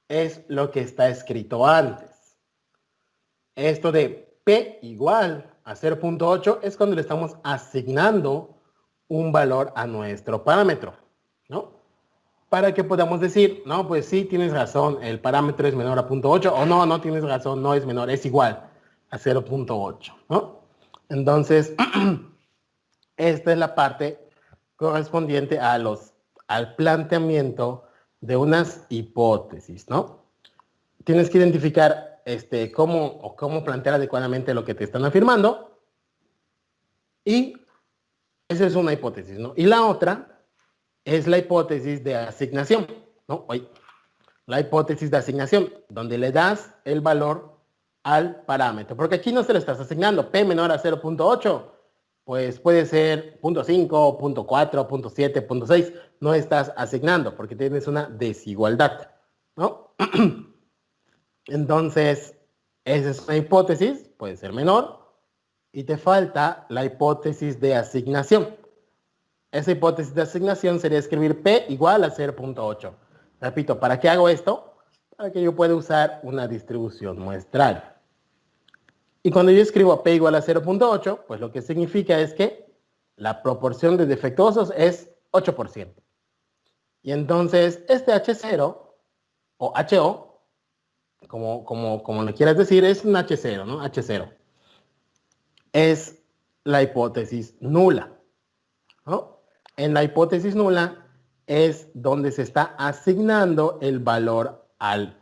es lo que está escrito antes. Esto de P igual a 0.8 es cuando le estamos asignando un valor a nuestro parámetro, ¿no? Para que podamos decir, no, pues sí, tienes razón, el parámetro es menor a 0.8, o no, no tienes razón, no es menor, es igual a 0.8, ¿no? Entonces, esta es la parte correspondiente al planteamiento de unas hipótesis, ¿no? Tienes que identificar cómo plantear adecuadamente lo que te están afirmando y esa es una hipótesis, ¿no? Y la otra es la hipótesis de asignación, ¿no? La hipótesis de asignación, donde le das el valor al parámetro, porque aquí no se le estás asignando. P menor a 0.8, pues puede ser 0.5, 0.4, 0.7, 0.6. No estás asignando porque tienes una desigualdad, ¿no? Entonces, esa es una hipótesis, puede ser menor, y te falta la hipótesis de asignación. Esa hipótesis de asignación sería escribir P igual a 0.8. Repito, ¿para qué hago esto? Para que yo pueda usar una distribución muestral. Y cuando yo escribo P igual a 0.8, pues lo que significa es que la proporción de defectuosos es 8%. Y entonces este H0 o HO, como le quieras decir, es un H0, ¿no? H0. Es la hipótesis nula, ¿no? En la hipótesis nula es donde se está asignando el valor al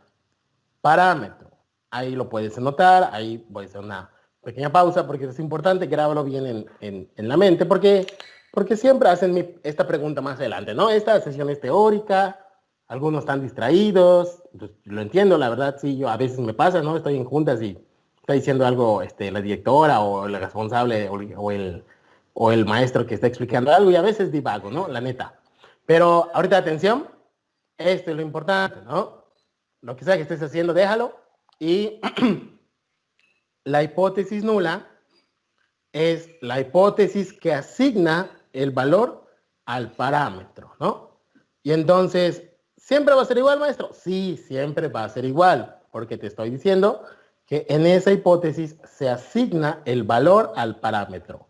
parámetro. ahí lo puedes anotar, ahí voy a hacer una pequeña pausa porque es importante, grábalo bien en la mente, porque siempre hacen esta pregunta más adelante, ¿no? Esta sesión es teórica, algunos están distraídos, pues, lo entiendo, la verdad, sí, yo a veces me pasa, ¿no? Estoy en juntas y está diciendo algo la directora o el responsable o el maestro que está explicando algo y a veces divago, ¿no? La neta. Pero ahorita atención, esto es lo importante, ¿no? Lo que sea que estés haciendo, déjalo. Y la hipótesis nula es la hipótesis que asigna el valor al parámetro, ¿no? Y entonces, ¿siempre va a ser igual, maestro? Sí, siempre va a ser igual, porque te estoy diciendo que en esa hipótesis se asigna el valor al parámetro.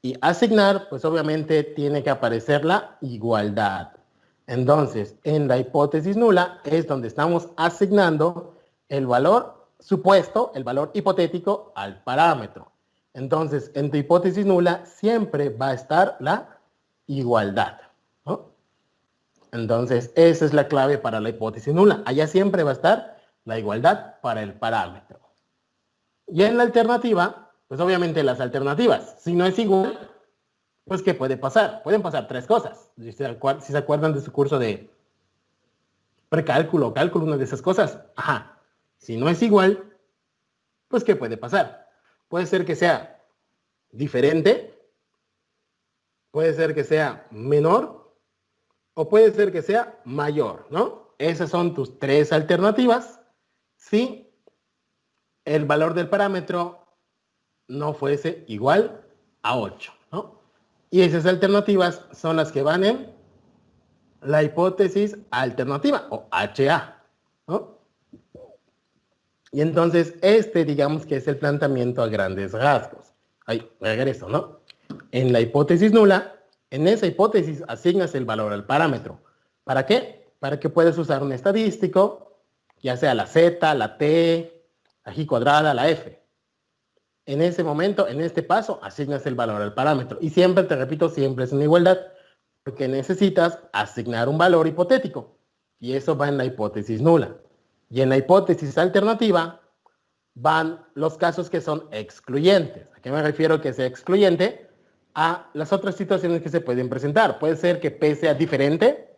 Y asignar, pues obviamente tiene que aparecer la igualdad. Entonces, en la hipótesis nula es donde estamos asignando el valor supuesto, el valor hipotético al parámetro. Entonces, en tu hipótesis nula siempre va a estar la igualdad, ¿no? Entonces, esa es la clave para la hipótesis nula. Allá siempre va a estar la igualdad para el parámetro. Y en la alternativa, pues obviamente las alternativas, si no es igual, pues ¿qué puede pasar? Pueden pasar tres cosas. Si se acuerdan de su curso de precálculo, cálculo, una de esas cosas. Ajá. Si no es igual, pues ¿qué puede pasar? Puede ser que sea diferente, puede ser que sea menor o puede ser que sea mayor, ¿no? Esas son tus tres alternativas si el valor del parámetro no fuese igual a 8, ¿no? Y esas alternativas son las que van en la hipótesis alternativa o HA, ¿no? Y entonces digamos que es el planteamiento a grandes rasgos. Ahí, regreso, ¿no? En la hipótesis nula, en esa hipótesis asignas el valor al parámetro. ¿Para qué? Para que puedas usar un estadístico, ya sea la Z, la T, la G cuadrada, la F. En ese momento, en este paso, asignas el valor al parámetro. Y siempre, te repito, siempre es una igualdad, porque necesitas asignar un valor hipotético. Y eso va en la hipótesis nula. Y en la hipótesis alternativa van los casos que son excluyentes. ¿A qué me refiero que sea excluyente? A las otras situaciones que se pueden presentar. Puede ser que P sea diferente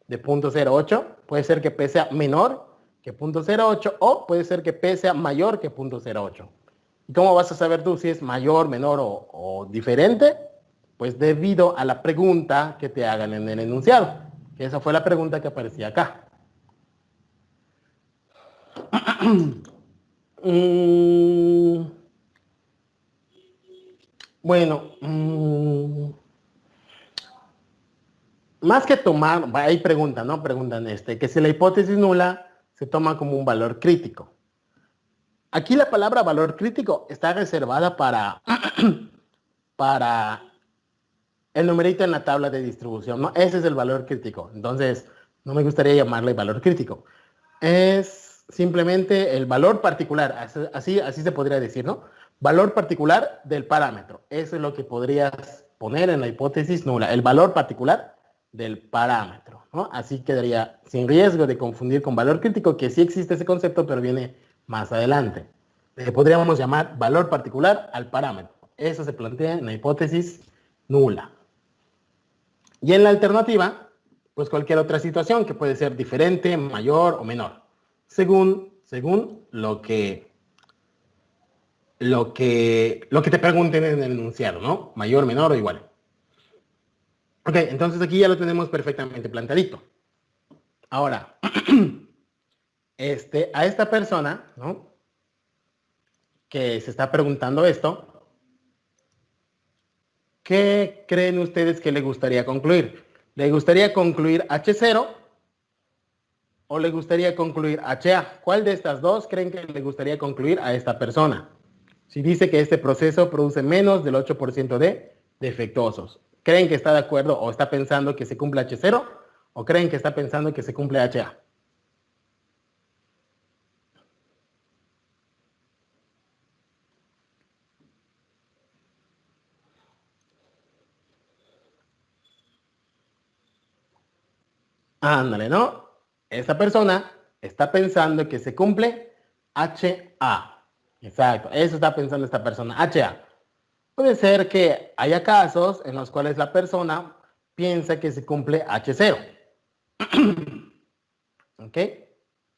de 0.08, puede ser que P sea menor que 0.08 o puede ser que P sea mayor que 0.08. ¿Y cómo vas a saber tú si es mayor, menor o diferente? Pues debido a la pregunta que te hagan en el enunciado. Que esa fue la pregunta que aparecía acá. Bueno, más que tomar, hay preguntas, ¿no? Preguntan que si la hipótesis nula se toma como un valor crítico. Aquí la palabra valor crítico está reservada para el numerito en la tabla de distribución, ¿no? Ese es el valor crítico. Entonces, no me gustaría llamarle valor crítico. Es simplemente el valor particular, así se podría decir, ¿no? Valor particular del parámetro. Eso es lo que podrías poner en la hipótesis nula, el valor particular del parámetro, ¿no? Así quedaría sin riesgo de confundir con valor crítico, que sí existe ese concepto, pero viene más adelante. Podríamos llamar valor particular al parámetro. Eso se plantea en la hipótesis nula. Y en la alternativa, pues cualquier otra situación que puede ser diferente, mayor o menor, según lo que te pregunten en el enunciado, ¿no? Mayor, menor o igual. Ok, entonces aquí ya lo tenemos perfectamente plantadito. Ahora, a esta persona, ¿no? Que se está preguntando esto, ¿qué creen ustedes que le gustaría concluir? ¿Le gustaría concluir H0 o le gustaría concluir HA? ¿Cuál de estas dos creen que le gustaría concluir a esta persona? Si dice que este proceso produce menos del 8% de defectuosos, ¿creen que está de acuerdo o está pensando que se cumple H0 o creen que está pensando que se cumple HA? Ándale, ¿no? Esta persona está pensando que se cumple HA. Exacto, eso está pensando esta persona, HA. Puede ser que haya casos en los cuales la persona piensa que se cumple H0. ¿Ok?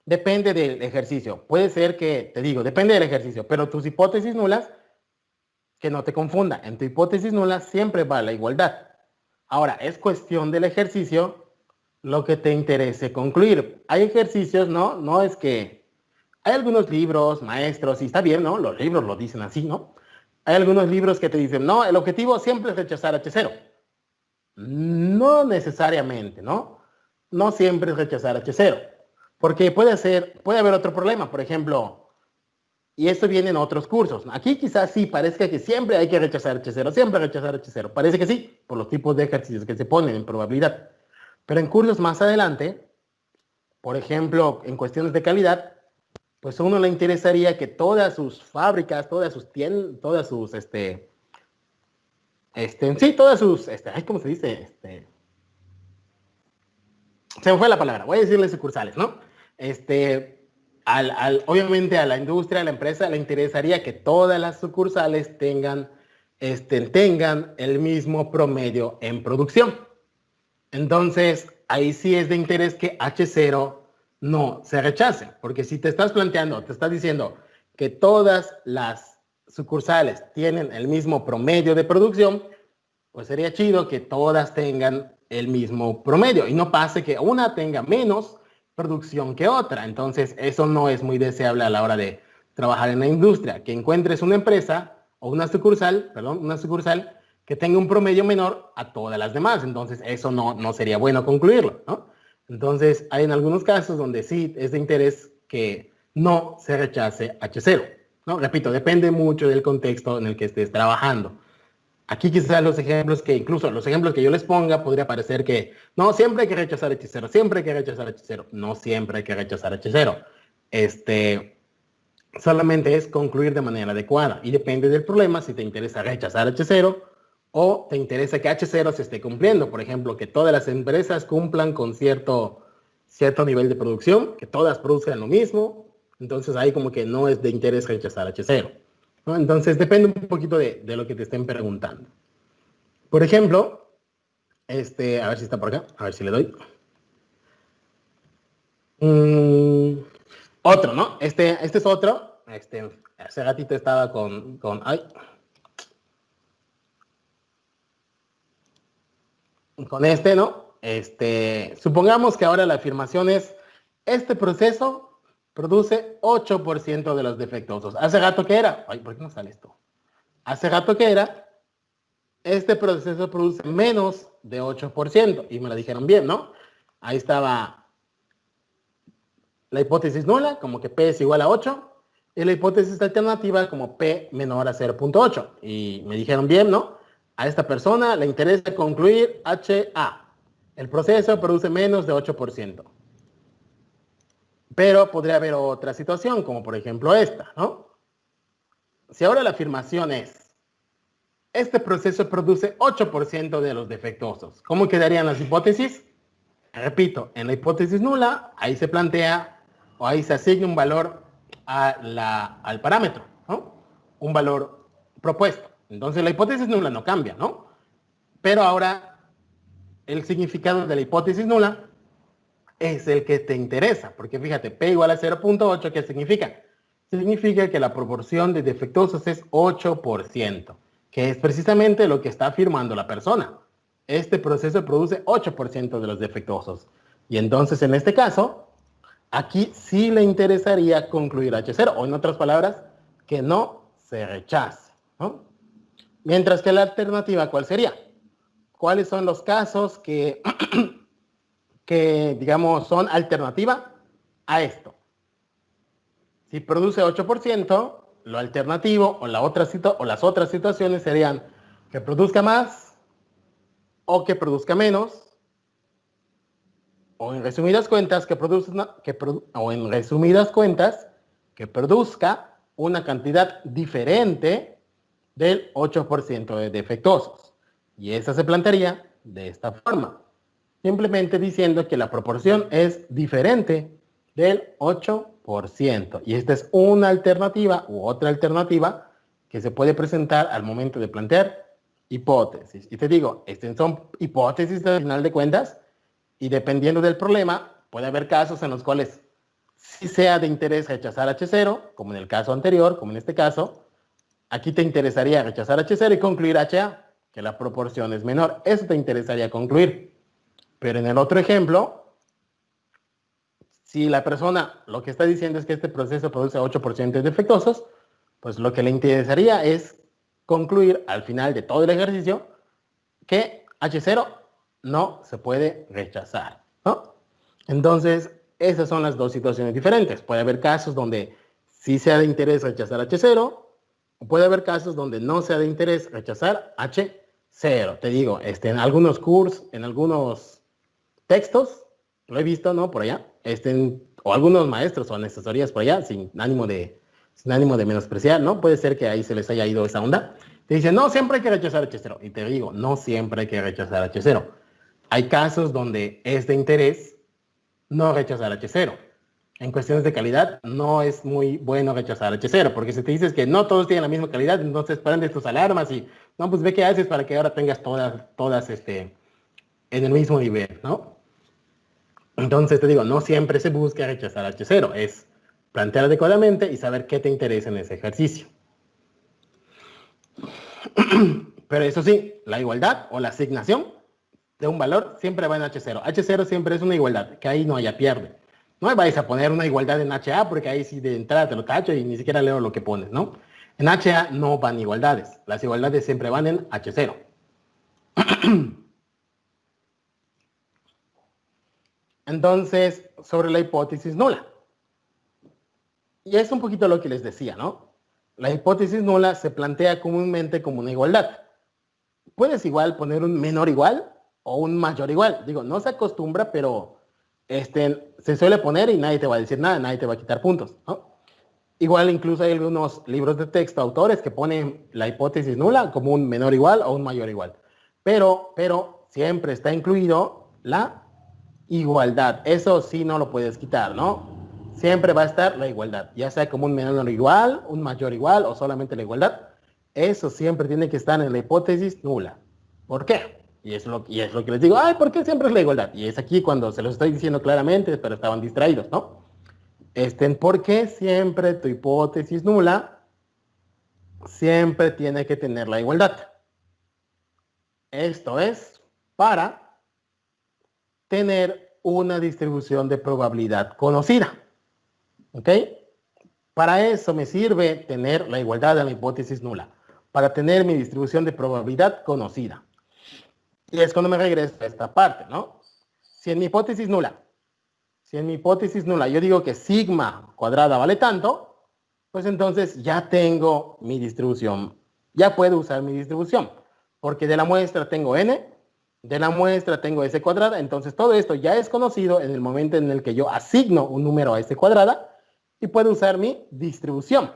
Depende del ejercicio. Puede ser que, te digo, depende del ejercicio, pero tus hipótesis nulas, que no te confunda, en tu hipótesis nula siempre va la igualdad. Ahora, es cuestión del ejercicio lo que te interese concluir. Hay ejercicios, ¿no? No es que... Hay algunos libros, maestros, y está bien, ¿no? Los libros lo dicen así, ¿no? Hay algunos libros que te dicen, no, el objetivo siempre es rechazar H0. No necesariamente, ¿no? No siempre es rechazar H0. Porque puede haber otro problema, por ejemplo, y esto viene en otros cursos. Aquí quizás sí parezca que siempre hay que rechazar H0, siempre rechazar H0. Parece que sí, por los tipos de ejercicios que se ponen en probabilidad. Pero en cursos más adelante, por ejemplo, en cuestiones de calidad, pues a uno le interesaría que todas sus fábricas, todas sus tiendas, todas sus, sí, todas sus, ¿cómo se dice? Se me fue la palabra, voy a decirle sucursales, ¿no? Obviamente a la industria, a la empresa, le interesaría que todas las sucursales tengan el mismo promedio en producción. Entonces, ahí sí es de interés que H0 no se rechace, porque si te estás planteando, te estás diciendo que todas las sucursales tienen el mismo promedio de producción, pues sería chido que todas tengan el mismo promedio y no pase que una tenga menos producción que otra. Entonces, eso no es muy deseable a la hora de trabajar en la industria. Que encuentres una empresa o una sucursal que tenga un promedio menor a todas las demás. Entonces, eso no sería bueno concluirlo, ¿no? Entonces, hay en algunos casos donde sí es de interés que no se rechace H0, ¿no? Repito, depende mucho del contexto en el que estés trabajando. Aquí quizás incluso los ejemplos que yo les ponga, podría parecer que no, siempre hay que rechazar H0, siempre hay que rechazar H0. No siempre hay que rechazar H0. Solamente es concluir de manera adecuada y depende del problema si te interesa rechazar H0 o te interesa que H0 se esté cumpliendo. Por ejemplo, que todas las empresas cumplan con cierto nivel de producción, que todas produzcan lo mismo. Entonces ahí como que no es de interés rechazar H0, ¿no? Entonces depende un poquito de lo que te estén preguntando. Por ejemplo, a ver si está por acá, a ver si le doy. Otro, ¿no? Este es otro. Hace ratito estaba con ¿no? Supongamos que ahora la afirmación es, este proceso produce 8% de los defectuosos. Hace rato que era, ¿por qué no sale esto? Hace rato que era, este proceso produce menos de 8%, y me lo dijeron bien, ¿no? Ahí estaba la hipótesis nula, como que P es igual a 8, y la hipótesis alternativa como P menor a 0.8. Y me dijeron bien, ¿no? A esta persona le interesa concluir HA. El proceso produce menos de 8%. Pero podría haber otra situación, como por ejemplo esta, ¿no? Si ahora la afirmación es, este proceso produce 8% de los defectuosos, ¿cómo quedarían las hipótesis? Repito, en la hipótesis nula, ahí se plantea o ahí se asigna un valor al parámetro, ¿no? Un valor propuesto. Entonces la hipótesis nula no cambia, ¿no? Pero ahora el significado de la hipótesis nula es el que te interesa, porque fíjate, P igual a 0.8, ¿qué significa? Significa que la proporción de defectuosos es 8%, que es precisamente lo que está afirmando la persona. Este proceso produce 8% de los defectuosos. Y entonces, en este caso, aquí sí le interesaría concluir H0, o en otras palabras, que no se rechace, ¿no? Mientras que la alternativa, ¿cuál sería? ¿Cuáles son los casos que digamos, son alternativa a esto? Si produce 8%, lo alternativo o las otras situaciones serían que produzca más o que produzca menos, o en resumidas cuentas que produzca una cantidad diferente del 8% de defectuosos. Y esa se plantearía de esta forma, simplemente diciendo que la proporción es diferente del 8%. 100%. Y esta es una alternativa u otra alternativa que se puede presentar al momento de plantear hipótesis. Y te digo, son hipótesis al final de cuentas, y dependiendo del problema, puede haber casos en los cuales sí sea de interés rechazar H0, como en el caso anterior, como en este caso. Aquí te interesaría rechazar H0 y concluir HA, que la proporción es menor. Eso te interesaría concluir. Pero en el otro ejemplo, si la persona lo que está diciendo es que este proceso produce 8% de defectuosos, pues lo que le interesaría es concluir al final de todo el ejercicio que H0 no se puede rechazar, ¿no? Entonces, esas son las dos situaciones diferentes. Puede haber casos donde sí sea de interés rechazar H0, o puede haber casos donde no sea de interés rechazar H0. Te digo, en algunos cursos, en algunos textos, lo he visto, ¿no? Por allá, o algunos maestros o asesorías por allá, sin ánimo de menospreciar, ¿no? Puede ser que ahí se les haya ido esa onda. Te dicen, no, siempre hay que rechazar H0. Y te digo, no siempre hay que rechazar H0. Hay casos donde es de interés no rechazar H0. En cuestiones de calidad, no es muy bueno rechazar H0, porque si te dices que no todos tienen la misma calidad, entonces prendes tus alarmas y, no, pues ve qué haces para que ahora tengas todas en el mismo nivel, ¿no? Entonces te digo, no siempre se busca rechazar H0, es plantear adecuadamente y saber qué te interesa en ese ejercicio. Pero eso sí, la igualdad o la asignación de un valor siempre va en H0. H0 siempre es una igualdad, que ahí no haya pierde. No me vais a poner una igualdad en HA porque ahí sí de entrada te lo tacho y ni siquiera leo lo que pones, ¿no? En HA no van igualdades. Las igualdades siempre van en H0. Entonces, sobre la hipótesis nula. Y es un poquito lo que les decía, ¿no? La hipótesis nula se plantea comúnmente como una igualdad. Puedes igual poner un menor igual o un mayor igual. Digo, no se acostumbra, pero se suele poner y nadie te va a decir nada, nadie te va a quitar puntos, ¿no? Igual incluso hay algunos libros de texto, autores que ponen la hipótesis nula como un menor igual o un mayor igual. Pero siempre está incluido la igualdad. Eso sí no lo puedes quitar, ¿no? Siempre va a estar la igualdad, ya sea como un menor igual, un mayor igual o solamente la igualdad. Eso siempre tiene que estar en la hipótesis nula. ¿Por qué? Y es lo que les digo, ay, ¿por qué siempre es la igualdad? Y es aquí cuando se los estoy diciendo claramente, pero estaban distraídos, ¿no? ¿Por qué siempre tu hipótesis nula siempre tiene que tener la igualdad? Esto es para tener una distribución de probabilidad conocida. ¿Ok? Para eso me sirve tener la igualdad en la hipótesis nula, para tener mi distribución de probabilidad conocida. Y es cuando me regreso a esta parte, ¿no? Si en mi hipótesis nula yo digo que sigma cuadrada vale tanto, pues entonces ya tengo mi distribución, ya puedo usar mi distribución, porque de la muestra tengo n, de la muestra tengo s cuadrada, entonces todo esto ya es conocido en el momento en el que yo asigno un número a s cuadrada y puedo usar mi distribución.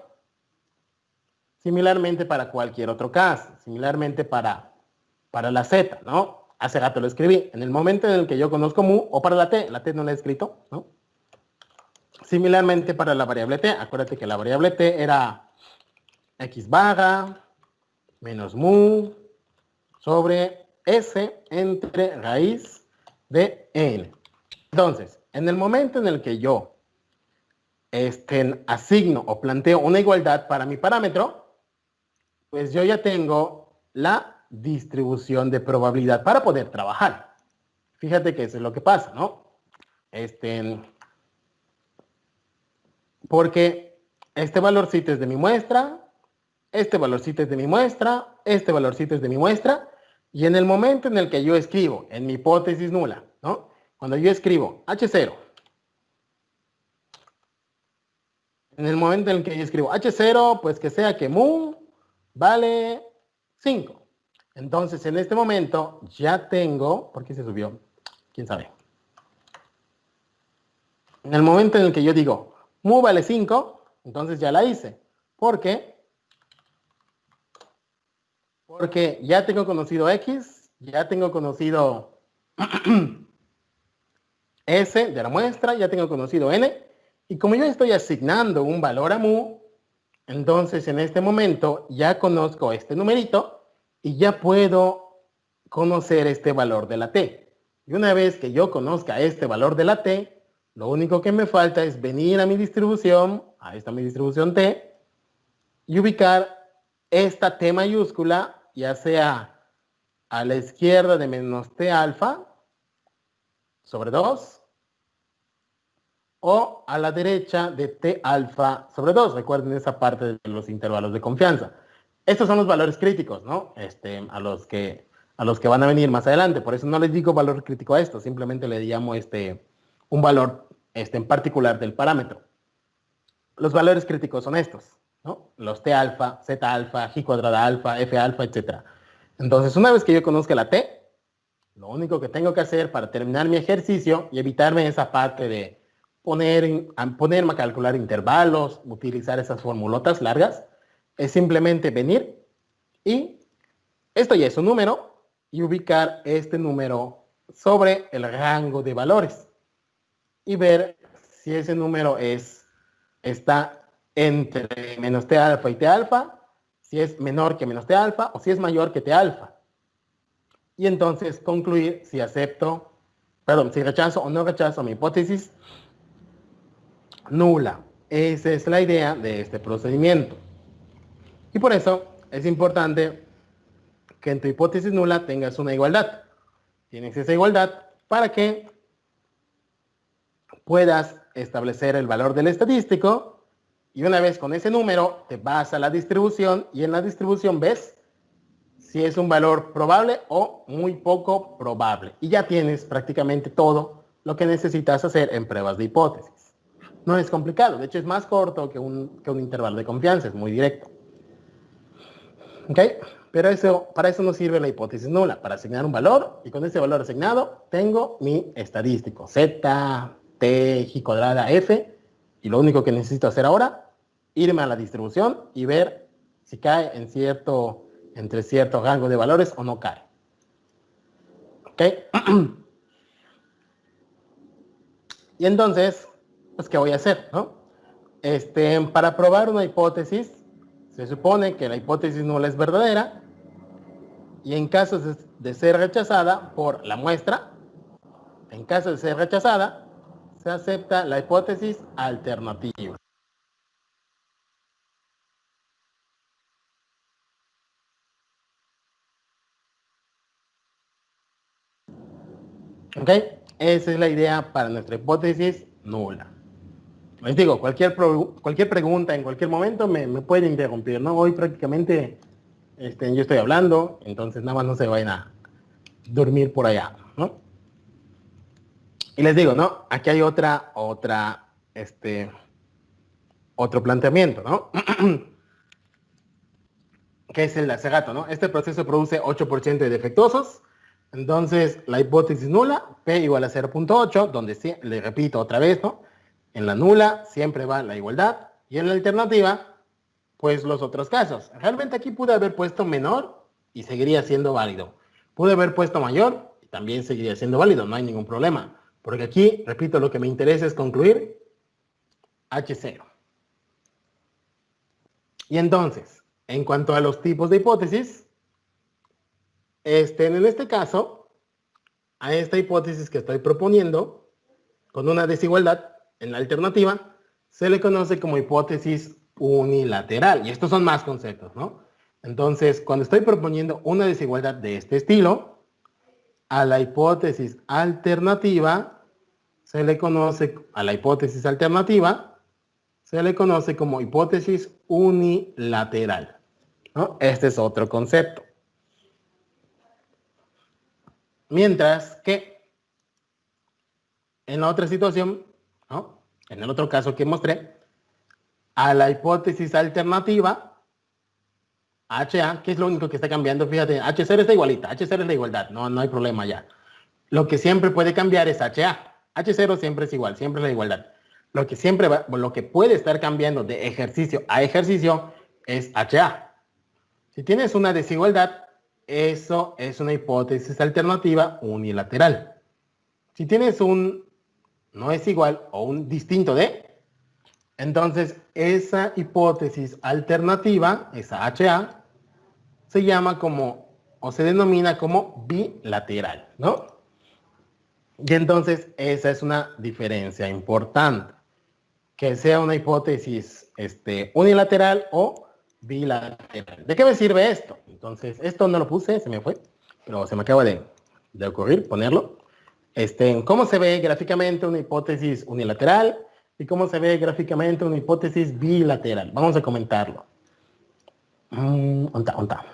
Similarmente para cualquier otro caso, similarmente para la z, ¿no? Hace rato lo escribí. En el momento en el que yo conozco mu, o para la t no la he escrito, ¿no? Similarmente para la variable t, acuérdate que la variable t era x barra menos mu sobre s entre raíz de n. Entonces, en el momento en el que yo asigno o planteo una igualdad para mi parámetro, pues yo ya tengo la distribución de probabilidad para poder trabajar. Fíjate que eso es lo que pasa, ¿no? Porque este valorcito es de mi muestra, este valorcito es de mi muestra, este valorcito es de mi muestra, y en el momento en el que yo escribo en mi hipótesis nula, ¿no? Cuando yo escribo H0, en el momento en el que yo escribo H0, pues que sea que mu vale 5. Entonces, en este momento ya tengo, ¿por qué se subió? ¿Quién sabe? En el momento en el que yo digo mu vale 5, entonces ya la hice. ¿Por qué? Porque ya tengo conocido X, ya tengo conocido S de la muestra, ya tengo conocido N, Y como yo estoy asignando un valor a mu, entonces en este momento ya conozco este numerito y ya puedo conocer este valor de la t. Y una vez que yo conozca este valor de la t, lo único que me falta es venir a mi distribución, ahí está mi distribución t, y ubicar esta t mayúscula, ya sea a la izquierda de menos t alfa sobre 2, o a la derecha de t alfa sobre 2. Recuerden esa parte de los intervalos de confianza. Estos son los valores críticos, ¿no? A los que van a venir más adelante. Por eso no les digo valor crítico a esto, simplemente le llamo un valor en particular del parámetro. Los valores críticos son estos, ¿no? Los t alfa, z alfa, g cuadrada alfa, f alfa, etc. Entonces, una vez que yo conozca la t, lo único que tengo que hacer para terminar mi ejercicio y evitarme esa parte de ponerme a calcular intervalos, utilizar esas formulotas largas, es simplemente venir y esto ya es un número y ubicar este número sobre el rango de valores y ver si ese número está entre menos t alfa y t alfa, si es menor que menos t alfa o si es mayor que t alfa. Y entonces concluir si si rechazo o no rechazo mi hipótesis nula. Esa es la idea de este procedimiento. Y por eso es importante que en tu hipótesis nula tengas una igualdad. Tienes esa igualdad para que puedas establecer el valor del estadístico y una vez con ese número te vas a la distribución y en la distribución ves si es un valor probable o muy poco probable. Y ya tienes prácticamente todo lo que necesitas hacer en pruebas de hipótesis. No es complicado, de hecho es más corto que un intervalo de confianza, es muy directo. ¿Ok? Pero para eso nos sirve la hipótesis nula, para asignar un valor y con ese valor asignado tengo mi estadístico, z, t, g cuadrada, f, y lo único que necesito hacer ahora, irme a la distribución y ver si cae entre cierto rango de valores o no cae. ¿Ok? Y entonces, pues, ¿qué voy a hacer? ¿No? Para probar una hipótesis, se supone que la hipótesis nula es verdadera y en caso de ser rechazada por la muestra, en caso de ser rechazada, se acepta la hipótesis alternativa. ¿Ok? Esa es la idea para nuestra hipótesis nula. Les digo, cualquier pregunta en cualquier momento me pueden interrumpir, ¿no? Hoy prácticamente yo estoy hablando, entonces nada más no se vayan a dormir por allá, ¿no? Y les digo, ¿no? Aquí hay otro planteamiento, ¿no? Que es el de hace rato, ¿no? Este proceso produce 8% de defectuosos, entonces la hipótesis nula, P igual a 0.8, donde sí, le repito otra vez, ¿no? En la nula siempre va la igualdad y en la alternativa, pues los otros casos. Realmente aquí pude haber puesto menor y seguiría siendo válido. Pude haber puesto mayor y también seguiría siendo válido, no hay ningún problema. Porque aquí, repito, lo que me interesa es concluir H0. Y entonces, en cuanto a los tipos de hipótesis, en este caso, a esta hipótesis que estoy proponiendo, con una desigualdad en la alternativa, se le conoce como hipótesis unilateral. Y estos son más conceptos, ¿no? Entonces, cuando estoy proponiendo una desigualdad de este estilo, a la hipótesis alternativa se le conoce, como hipótesis unilateral, ¿no? Este es otro concepto. Mientras que en la otra situación, ¿no? En el otro caso que mostré, a la hipótesis alternativa, HA, que es lo único que está cambiando, fíjate, H0 está igualita, H0 es la igualdad, no hay problema ya. Lo que siempre puede cambiar es HA. H0 siempre es igual, siempre es la igualdad. Lo que puede estar cambiando de ejercicio a ejercicio es HA. Si tienes una desigualdad, eso es una hipótesis alternativa unilateral. Si tienes un no es igual o un distinto de, Entonces, esa hipótesis alternativa, esa HA, se llama como, o se denomina como bilateral, ¿no? Y entonces, esa es una diferencia importante, que sea una hipótesis unilateral o bilateral. ¿De qué me sirve esto? Entonces, esto no lo puse, se me fue, pero se me acaba de ocurrir ponerlo. ¿Cómo se ve gráficamente una hipótesis unilateral y cómo se ve gráficamente una hipótesis bilateral? Vamos a comentarlo. ¿Onta?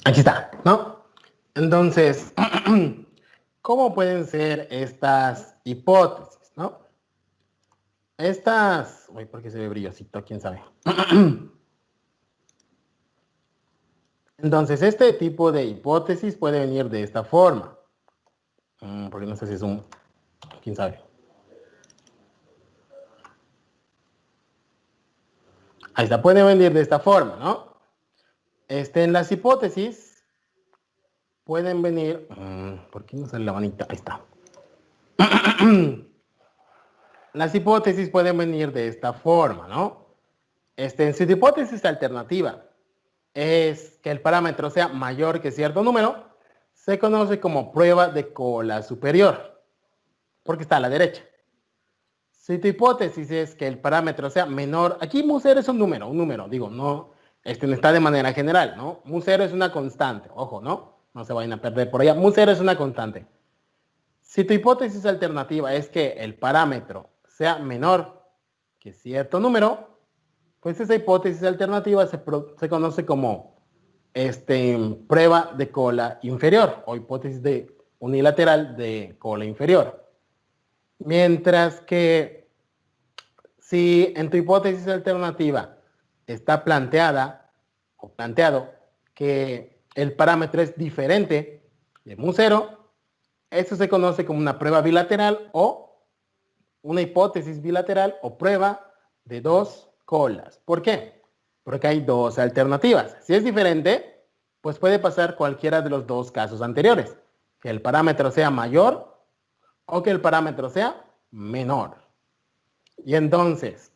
Aquí está, ¿no? Entonces, ¿cómo pueden ser estas hipótesis, no? Estas, uy, ¿por qué se ve brillosito? ¿Quién sabe? Entonces, este tipo de hipótesis puede venir de esta forma. Porque no sé si es un, quién sabe. Ahí está, puede venir de esta forma, ¿no? En las hipótesis pueden venir, ¿por qué no sale la manita? Ahí está. Las hipótesis pueden venir de esta forma, ¿no? En su hipótesis alternativa es que el parámetro sea mayor que cierto número, se conoce como prueba de cola superior, porque está a la derecha. Si tu hipótesis es que el parámetro sea menor, aquí mu0 es un número, digo, no, no está de manera general, ¿no? Mu0 es una constante, ojo, ¿no? No se vayan a perder por allá. Mu0 es una constante. Si tu hipótesis alternativa es que el parámetro sea menor que cierto número, pues esa hipótesis alternativa se conoce como prueba de cola inferior o hipótesis de unilateral de cola inferior. Mientras que si en tu hipótesis alternativa está planteada o planteado que el parámetro es diferente de mu0, eso se conoce como una prueba bilateral o una hipótesis bilateral o prueba de dos colas. ¿Por qué? Porque hay dos alternativas. Si es diferente, pues puede pasar cualquiera de los dos casos anteriores. Que el parámetro sea mayor o que el parámetro sea menor. Y entonces,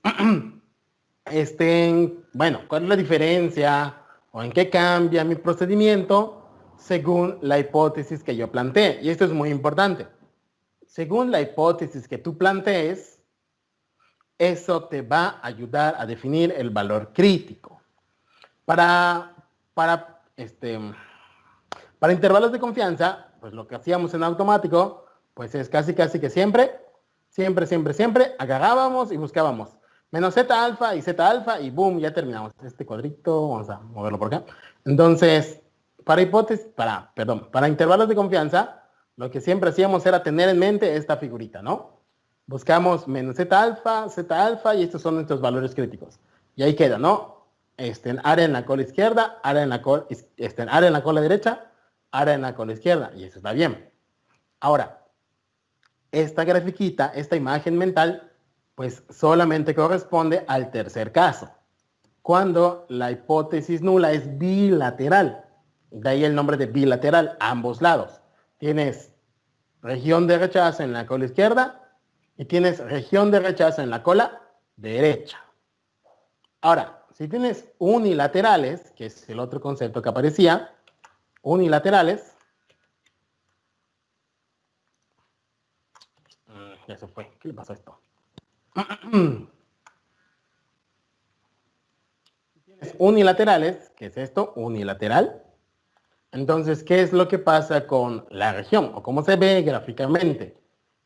bueno, ¿cuál es la diferencia o en qué cambia mi procedimiento según la hipótesis que yo planteé? Y esto es muy importante. Según la hipótesis que tú plantees, eso te va a ayudar a definir el valor crítico. Para intervalos de confianza, pues lo que hacíamos en automático, pues es casi que siempre, agarrábamos y buscábamos menos Z alfa y boom, ya terminamos este cuadrito, vamos a moverlo por acá. Entonces, para intervalos de confianza, lo que siempre hacíamos era tener en mente esta figurita, ¿no? Buscamos menos Z alfa, y estos son nuestros valores críticos. Y ahí queda, ¿no? Área en la cola izquierda, área en la cola derecha, área en la cola izquierda, y eso está bien. Ahora, esta grafiquita, esta imagen mental, pues solamente corresponde al tercer caso, cuando la hipótesis nula es bilateral. De ahí el nombre de bilateral, ambos lados. Tienes región de rechazo en la cola izquierda y tienes región de rechazo en la cola derecha. Ahora, si tienes unilaterales, que es el otro concepto que aparecía, unilaterales, ya se fue, ¿qué le pasó a esto? Unilaterales, ¿qué es esto? Unilateral. Entonces, ¿qué es lo que pasa con la región? ¿O cómo se ve gráficamente?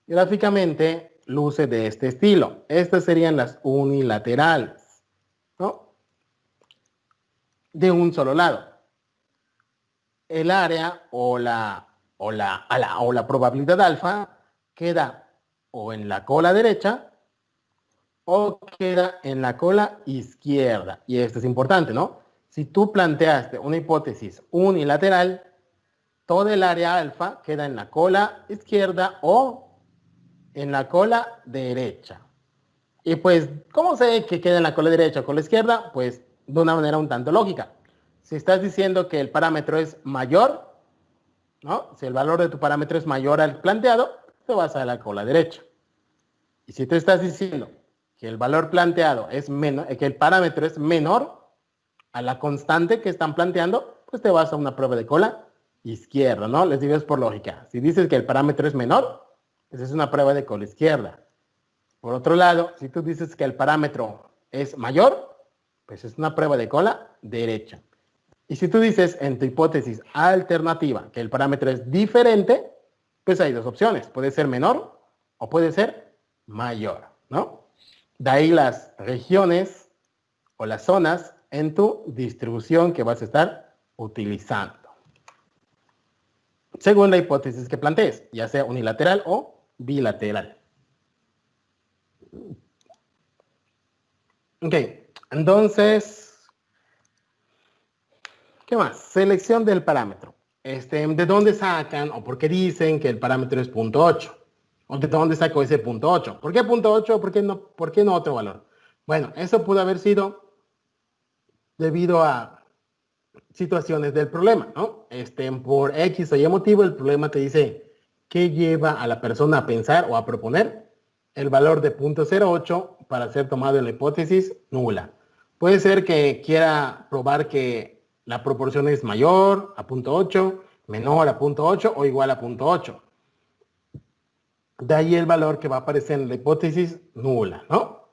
Gráficamente luce de este estilo. Estas serían las unilaterales, ¿no? De un solo lado. el área o la probabilidad alfa queda o en la cola derecha o queda en la cola izquierda. Y esto es importante, ¿no? Si tú planteaste una hipótesis unilateral, toda el área alfa queda en la cola izquierda o en la cola derecha. Y pues, ¿cómo sé que queda en la cola derecha o cola izquierda? Pues de una manera un tanto lógica. Si estás diciendo que el parámetro es mayor, ¿no? Si el valor de tu parámetro es mayor al planteado, te vas a la cola derecha. Y si tú estás diciendo que el valor planteado es menor, que el parámetro es menor a la constante que están planteando, pues te vas a una prueba de cola izquierda, ¿no? Les digo, es por lógica. Si dices que el parámetro es menor, pues es una prueba de cola izquierda. Por otro lado, si tú dices que el parámetro es mayor, pues es una prueba de cola derecha. Y si tú dices en tu hipótesis alternativa que el parámetro es diferente, pues hay dos opciones. Puede ser menor o puede ser mayor, ¿no? De ahí las regiones o las zonas en tu distribución que vas a estar utilizando, según la hipótesis que plantees, ya sea unilateral o bilateral. Ok, entonces, ¿qué más? Selección del parámetro. ¿De dónde sacan o por qué dicen que el parámetro es 0.8? ¿O de dónde saco ese 0.8? ¿Por qué 0.8? ¿Por qué no otro valor? Bueno, eso pudo haber sido debido a situaciones del problema, ¿no? Por X o Y motivo, el problema te dice qué lleva a la persona a pensar o a proponer el valor de 0.08 para ser tomado en la hipótesis nula. Puede ser que quiera probar que la proporción es mayor a 0.8, menor a 0.8 o igual a 0.8. De ahí el valor que va a aparecer en la hipótesis nula, ¿no?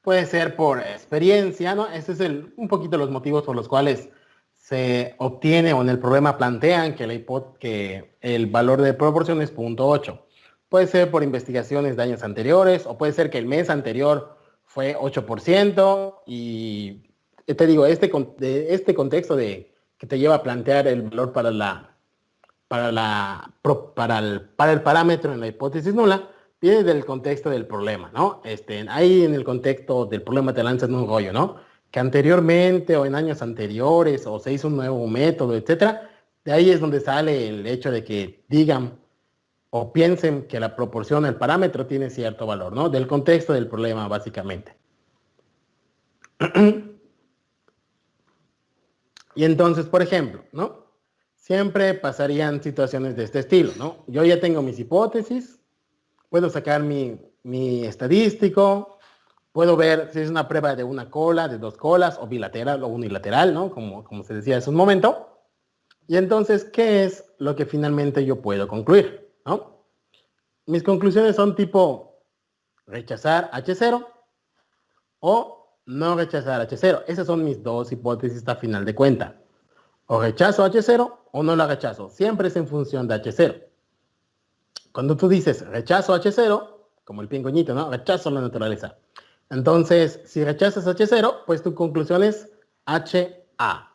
Puede ser por experiencia, ¿no? Ese es un poquito los motivos por los cuales se obtiene o en el problema plantean que el valor de proporción es 0.8. Puede ser por investigaciones de años anteriores o puede ser que el mes anterior fue 8% y te digo, este contexto de que te lleva a plantear el valor para el parámetro en la hipótesis nula, viene del contexto del problema, ¿no? Ahí en el contexto del problema te lanzan un rollo, ¿no? Que anteriormente o en años anteriores o se hizo un nuevo método, etcétera. De ahí es donde sale el hecho de que digan o piensen que la proporción, el parámetro tiene cierto valor, ¿no? Del contexto del problema, básicamente. Y entonces, por ejemplo, ¿no? Siempre pasarían situaciones de este estilo, ¿no? Yo ya tengo mis hipótesis, puedo sacar mi estadístico, puedo ver si es una prueba de una cola, de dos colas, o bilateral o unilateral, ¿no? Como se decía hace un momento. Y entonces, ¿qué es lo que finalmente yo puedo concluir, ¿no? Mis conclusiones son tipo rechazar H0 o no rechazar H0. Esas son mis dos hipótesis a final de cuenta. O rechazo H0 o no la rechazo. Siempre es en función de H0. Cuando tú dices rechazo H0, como el pingüinito, ¿no? Rechazo la naturaleza. Entonces, si rechazas H0, pues tu conclusión es HA.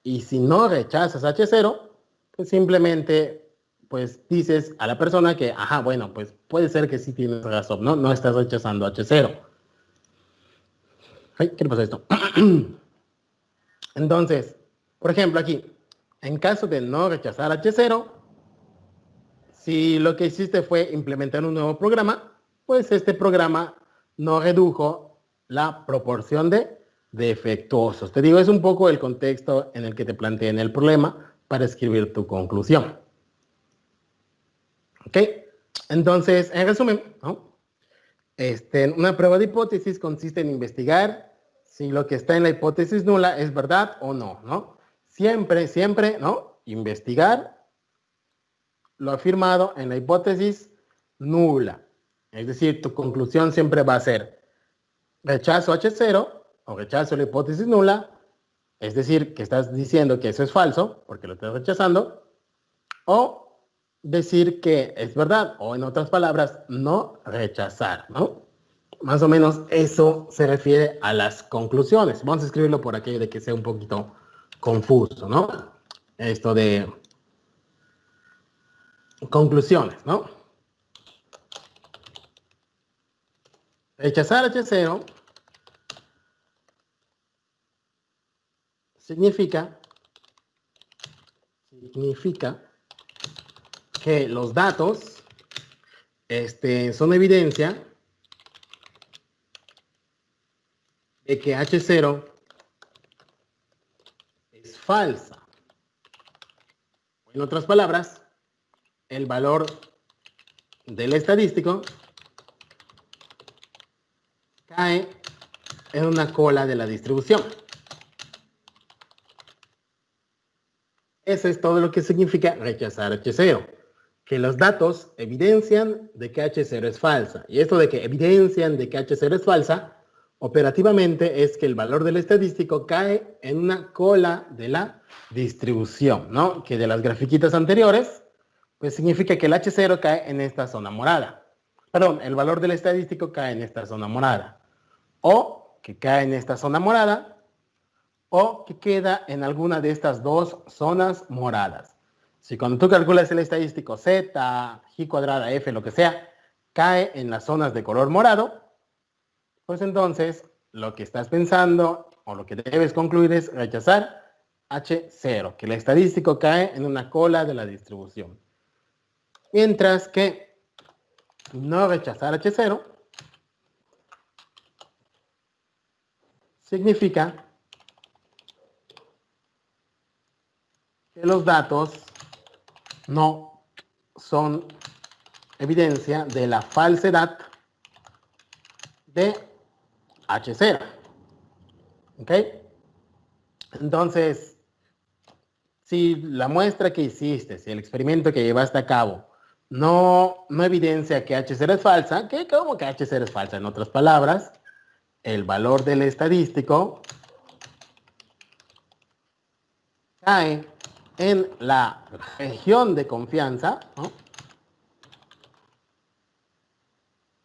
Y si no rechazas H0, pues simplemente pues dices a la persona que, ajá, bueno, pues puede ser que sí tienes razón, ¿no? No estás rechazando H0. Ay, ¿qué le pasa a esto? Entonces, por ejemplo, aquí, en caso de no rechazar H0, si lo que hiciste fue implementar un nuevo programa, pues este programa no redujo la proporción de defectuosos. Te digo, es un poco el contexto en el que te planteé en el problema para escribir tu conclusión. ¿Ok? Entonces, en resumen, ¿no? Una prueba de hipótesis consiste en investigar si lo que está en la hipótesis nula es verdad o no, ¿no? Siempre, ¿no? Investigar lo afirmado en la hipótesis nula. Es decir, tu conclusión siempre va a ser rechazo H0 o rechazo la hipótesis nula, es decir, que estás diciendo que eso es falso porque lo estás rechazando, o decir que es verdad, o en otras palabras, no rechazar, ¿no? Más o menos eso se refiere a las conclusiones. Vamos a escribirlo por aquello de que sea un poquito confuso, ¿no? Esto de conclusiones, ¿no? Rechazar H0 significa que los datos son evidencia de que H0 es falsa. En otras palabras, el valor del estadístico cae en una cola de la distribución. Eso es todo lo que significa rechazar H0. Que los datos evidencian de que H0 es falsa. Y esto de que evidencian de que H0 es falsa, operativamente es que el valor del estadístico cae en una cola de la distribución, ¿no? Que de las grafiquitas anteriores, pues significa que el H0 cae en esta zona morada. Perdón, el valor del estadístico cae en esta zona morada. O que cae en esta zona morada, o que queda en alguna de estas dos zonas moradas. Si cuando tú calculas el estadístico Z, G cuadrada, F, lo que sea, cae en las zonas de color morado, pues entonces lo que estás pensando o lo que debes concluir es rechazar H0, que el estadístico cae en una cola de la distribución. Mientras que no rechazar H0 significa que los datos no son evidencia de la falsedad de H0. ¿Ok? Entonces, si la muestra que hiciste, si el experimento que llevaste a cabo no evidencia que H0 es falsa, ¿cómo que H0 es falsa? En otras palabras, el valor del estadístico cae en la región de confianza, ¿no?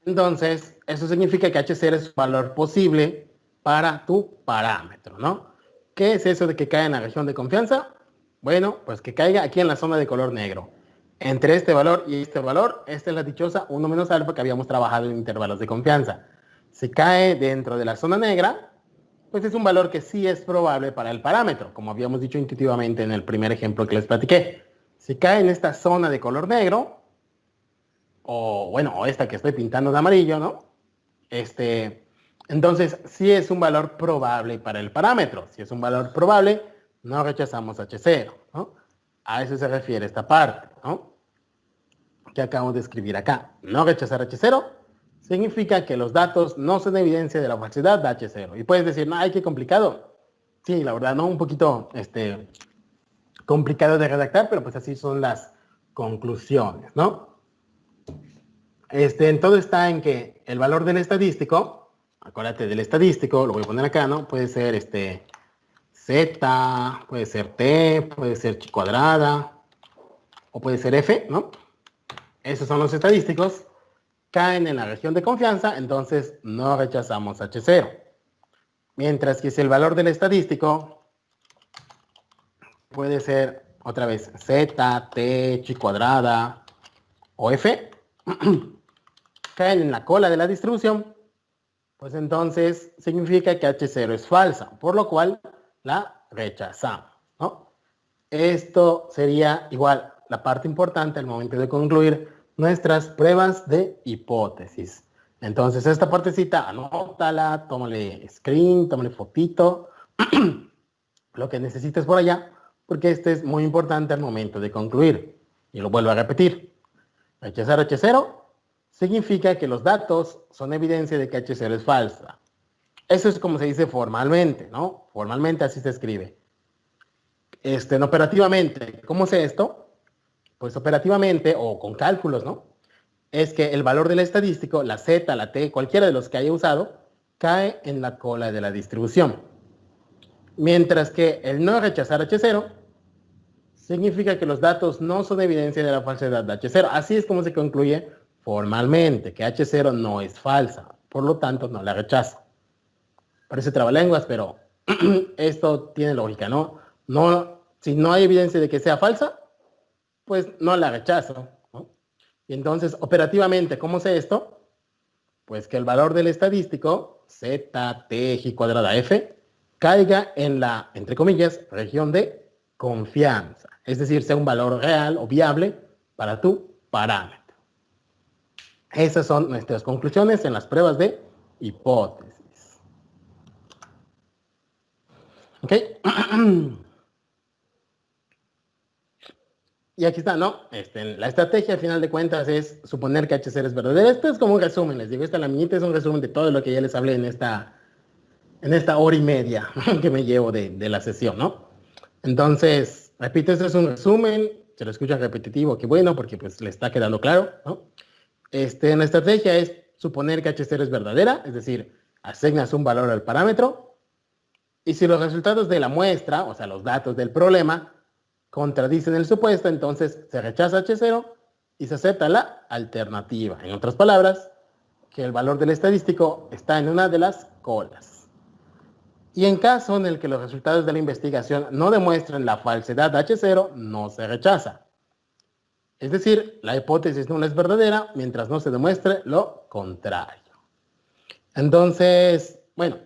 Entonces, eso significa que H0 es un valor posible para tu parámetro, ¿no? ¿Qué es eso de que cae en la región de confianza? Bueno, pues que caiga aquí en la zona de color negro. Entre este valor y este valor, esta es la dichosa 1 menos alfa que habíamos trabajado en intervalos de confianza. Si cae dentro de la zona negra, pues es un valor que sí es probable para el parámetro, como habíamos dicho intuitivamente en el primer ejemplo que les platiqué. Si cae en esta zona de color negro, o esta que estoy pintando de amarillo, ¿no? Entonces, sí es un valor probable para el parámetro. Si es un valor probable, no rechazamos H0, ¿no? A eso se refiere esta parte, ¿no? Que acabo de escribir acá. No rechazar H0 significa que los datos no son evidencia de la falsedad de H0. Y puedes decir, no, ay, qué complicado. Sí, la verdad, no, un poquito complicado de redactar, pero pues así son las conclusiones, ¿no? Todo está en que el valor del estadístico, acuérdate del estadístico, lo voy a poner acá, ¿no? Puede ser Z, puede ser T, puede ser chi cuadrada, o puede ser F, ¿no? Esos son los estadísticos, caen en la región de confianza, entonces no rechazamos H0. Mientras que si el valor del estadístico puede ser, otra vez, Z, T, chi cuadrada o F, caen en la cola de la distribución, pues entonces significa que H0 es falsa, por lo cual la rechazamos, ¿no? Esto sería igual la parte importante al momento de concluir nuestras pruebas de hipótesis. Entonces esta partecita, anótala, tómale screen, tómale fotito, lo que necesites por allá, porque este es muy importante al momento de concluir. Y lo vuelvo a repetir. Rechazar H0 significa que los datos son evidencia de que H0 es falsa. Eso es como se dice formalmente, ¿no? Formalmente así se escribe. Operativamente, ¿cómo sé esto? Pues operativamente, o con cálculos, ¿no? Es que el valor del estadístico, la Z, la T, cualquiera de los que haya usado, cae en la cola de la distribución. Mientras que el no rechazar H0 significa que los datos no son evidencia de la falsedad de H0. Así es como se concluye formalmente, que H0 no es falsa. por lo tanto no la rechazo. Parece trabalenguas, pero esto tiene lógica, ¿no? Si no hay evidencia de que sea falsa, pues no la rechazo, ¿no? Y entonces, operativamente, ¿cómo sé esto? Pues que el valor del estadístico, Z, T, G cuadrada F, caiga en la, entre comillas, región de confianza. Es decir, sea un valor real o viable para tu parámetro. Esas son nuestras conclusiones en las pruebas de hipótesis. ¿Ok? Y aquí está, ¿no? La estrategia, al final de cuentas, es suponer que H0 es verdadero. Esto es como un resumen, les digo. Esta laminita es un resumen de todo lo que ya les hablé en esta hora y media que me llevo de la sesión, ¿no? Entonces, repito, este es un resumen. Se lo escucha repetitivo, qué bueno, porque pues le está quedando claro, ¿no? La estrategia es suponer que H0 es verdadera, es decir, asignas un valor al parámetro, y si los resultados de la muestra, o sea, los datos del problema, contradicen el supuesto, entonces se rechaza H0 y se acepta la alternativa. En otras palabras, que el valor del estadístico está en una de las colas. Y en caso en el que los resultados de la investigación no demuestren la falsedad de H0, no se rechaza. Es decir, la hipótesis nula es verdadera mientras no se demuestre lo contrario. Entonces, bueno,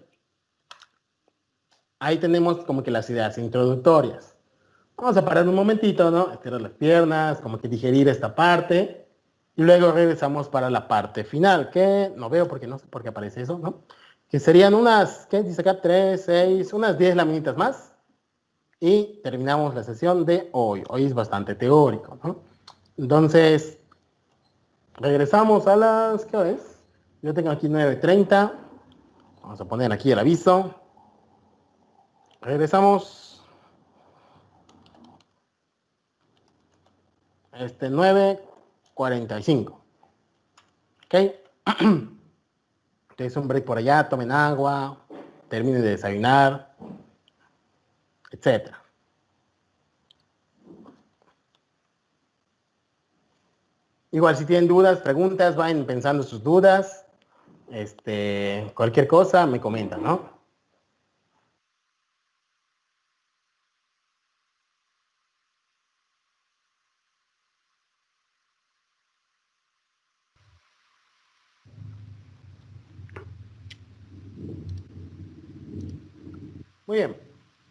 ahí tenemos como que las ideas introductorias. Vamos a parar un momentito, ¿no? Estirar las piernas, como que digerir esta parte. Y luego regresamos para la parte final, que no veo porque no sé por qué aparece eso, ¿no? Que serían unas, ¿qué dice acá? 3, 6, unas 10 laminitas más. Y terminamos la sesión de hoy. Hoy es bastante teórico, ¿no? Entonces, regresamos a las, ¿qué hora es? Yo tengo aquí 9:30. Vamos a poner aquí el aviso. Regresamos. 9:45. ¿Ok? Entonces un break por allá, tomen agua, terminen de desayunar, etc. Igual si tienen dudas, preguntas, vayan pensando sus dudas. Cualquier cosa me comentan, ¿no? Muy bien.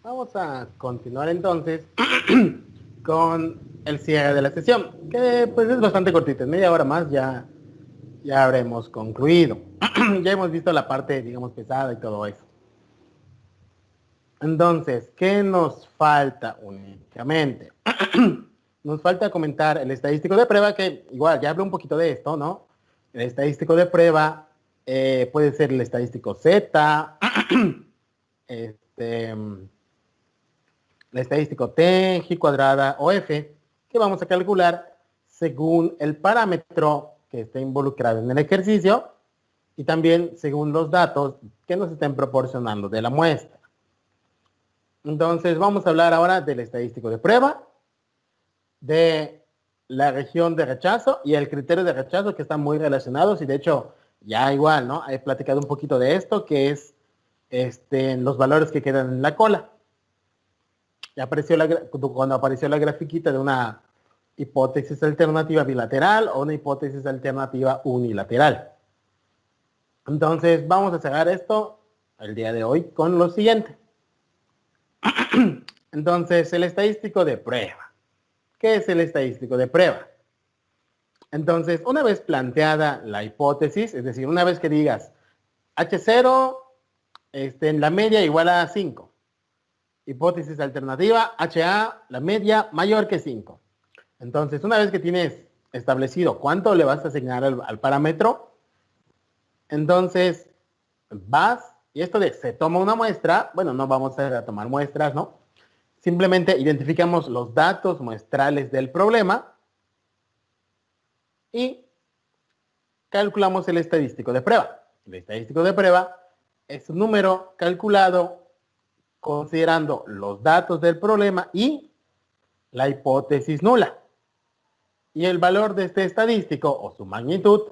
Vamos a continuar entonces con el cierre de la sesión, que pues es bastante cortito, en media hora más ya habremos concluido. Ya hemos visto la parte, digamos, pesada y todo eso. Entonces, ¿qué nos falta únicamente? Nos falta comentar el estadístico de prueba, que igual ya hablé un poquito de esto, ¿no? El estadístico de prueba puede ser el estadístico Z, el estadístico T, G cuadrada o F, que vamos a calcular según el parámetro que esté involucrado en el ejercicio y también según los datos que nos estén proporcionando de la muestra. Entonces, vamos a hablar ahora del estadístico de prueba, de la región de rechazo y el criterio de rechazo, que están muy relacionados y de hecho ya igual, ¿no? He platicado un poquito de esto, que es los valores que quedan en la cola. Ya apareció cuando apareció la grafiquita de una hipótesis alternativa bilateral o una hipótesis alternativa unilateral. Entonces, vamos a cerrar esto el día de hoy con lo siguiente. Entonces, el estadístico de prueba. ¿Qué es el estadístico de prueba? Entonces, una vez planteada la hipótesis, es decir, una vez que digas H0 en la media igual a 5. Hipótesis alternativa, HA, la media mayor que 5. Entonces, una vez que tienes establecido cuánto le vas a asignar al parámetro, entonces vas, y esto de se toma una muestra, bueno, no vamos a tomar muestras, ¿no? Simplemente identificamos los datos muestrales del problema y calculamos el estadístico de prueba. El estadístico de prueba es un número calculado considerando los datos del problema y la hipótesis nula. Y el valor de este estadístico o su magnitud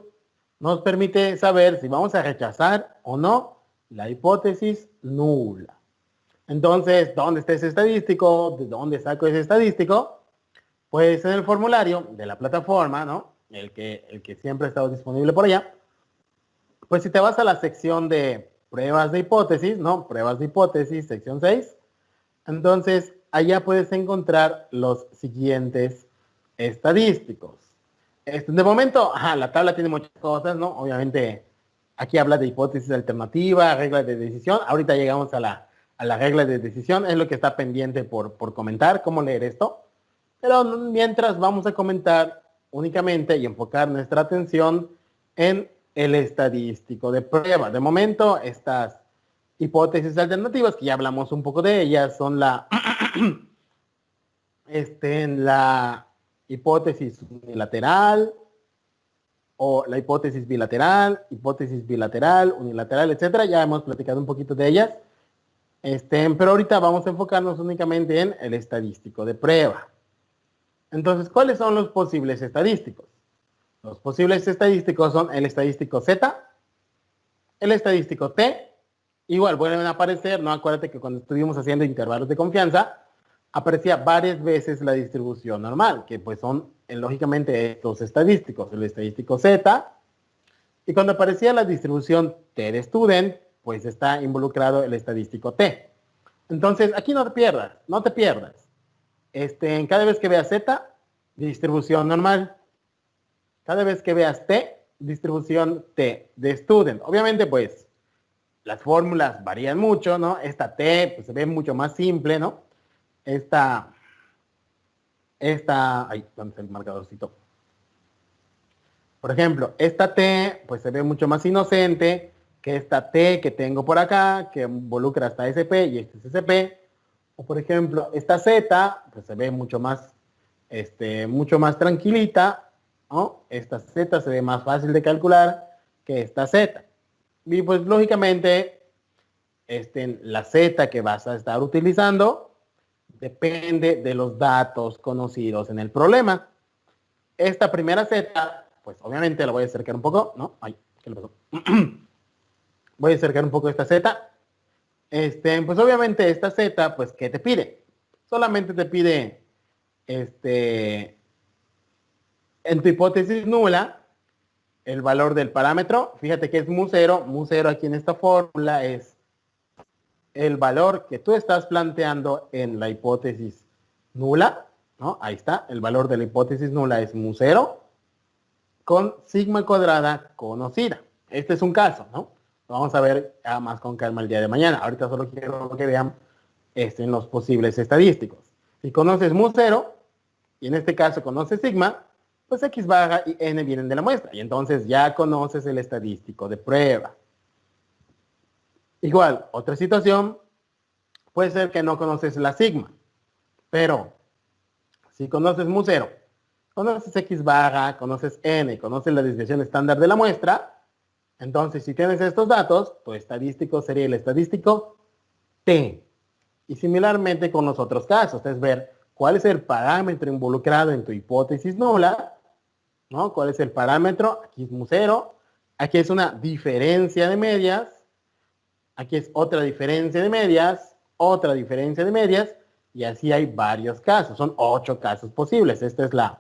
nos permite saber si vamos a rechazar o no la hipótesis nula. Entonces, ¿dónde está ese estadístico? ¿De dónde saco ese estadístico? Pues en el formulario de la plataforma, ¿no? El que siempre ha estado disponible por allá. Pues si te vas a la sección de pruebas de hipótesis, ¿no? Pruebas de hipótesis, sección 6. Entonces, allá puedes encontrar los siguientes estadísticos. De momento, la tabla tiene muchas cosas, ¿no? Obviamente, aquí habla de hipótesis alternativa, reglas de decisión. Ahorita llegamos a la regla de decisión. Es lo que está pendiente por comentar, cómo leer esto. Pero mientras vamos a comentar únicamente y enfocar nuestra atención en el estadístico de prueba. De momento, estas hipótesis alternativas, que ya hablamos un poco de ellas, son la hipótesis unilateral o la hipótesis bilateral, unilateral, etcétera. Ya hemos platicado un poquito de ellas. Pero ahorita vamos a enfocarnos únicamente en el estadístico de prueba. Entonces, ¿cuáles son los posibles estadísticos? Los posibles estadísticos son el estadístico Z, el estadístico T. Igual vuelven a aparecer, ¿no? Acuérdate que cuando estuvimos haciendo intervalos de confianza, aparecía varias veces la distribución normal, que pues son lógicamente estos estadísticos, el estadístico Z. Y cuando aparecía la distribución T de student, pues está involucrado el estadístico T. Entonces, aquí no te pierdas. Cada vez que veas Z, distribución normal. Cada vez que veas T, distribución T de student. Obviamente, pues, las fórmulas varían mucho, ¿no? Esta T, pues, se ve mucho más simple, ¿no? ¿Dónde está el marcadorcito? Por ejemplo, esta T, pues, se ve mucho más inocente que esta T que tengo por acá, que involucra hasta SP y este es SP. O, por ejemplo, esta Z, pues, se ve mucho más tranquilita, ¿no? Esta Z se ve más fácil de calcular que esta Z. Y pues lógicamente, la Z que vas a estar utilizando depende de los datos conocidos en el problema. Esta primera Z, pues obviamente la voy a acercar un poco, ¿no? ¿Qué le pasó? Voy a acercar un poco esta Z. Pues obviamente esta Z, pues, ¿qué te pide? Solamente te pide, en tu hipótesis nula, el valor del parámetro. Fíjate que es mu0. Mu0 aquí en esta fórmula es el valor que tú estás planteando en la hipótesis nula, ¿no? Ahí está. El valor de la hipótesis nula es mu0 con sigma cuadrada conocida. Este es un caso, ¿no? Lo vamos a ver más con calma el día de mañana. Ahorita solo quiero que vean en los posibles estadísticos. Si conoces mu0, y en este caso conoces sigma, pues x baja y n vienen de la muestra. Y entonces ya conoces el estadístico de prueba. Igual, otra situación, puede ser que no conoces la sigma. Pero, si conoces mu0, conoces x baja, conoces n, conoces la desviación estándar de la muestra, entonces si tienes estos datos, tu estadístico sería el estadístico T. Y similarmente con los otros casos, es ver cuál es el parámetro involucrado en tu hipótesis nula, ¿no? ¿Cuál es el parámetro? Aquí es mu0, aquí es una diferencia de medias, aquí es otra diferencia de medias, otra diferencia de medias, y así hay varios casos, son 8 casos posibles. Esta es la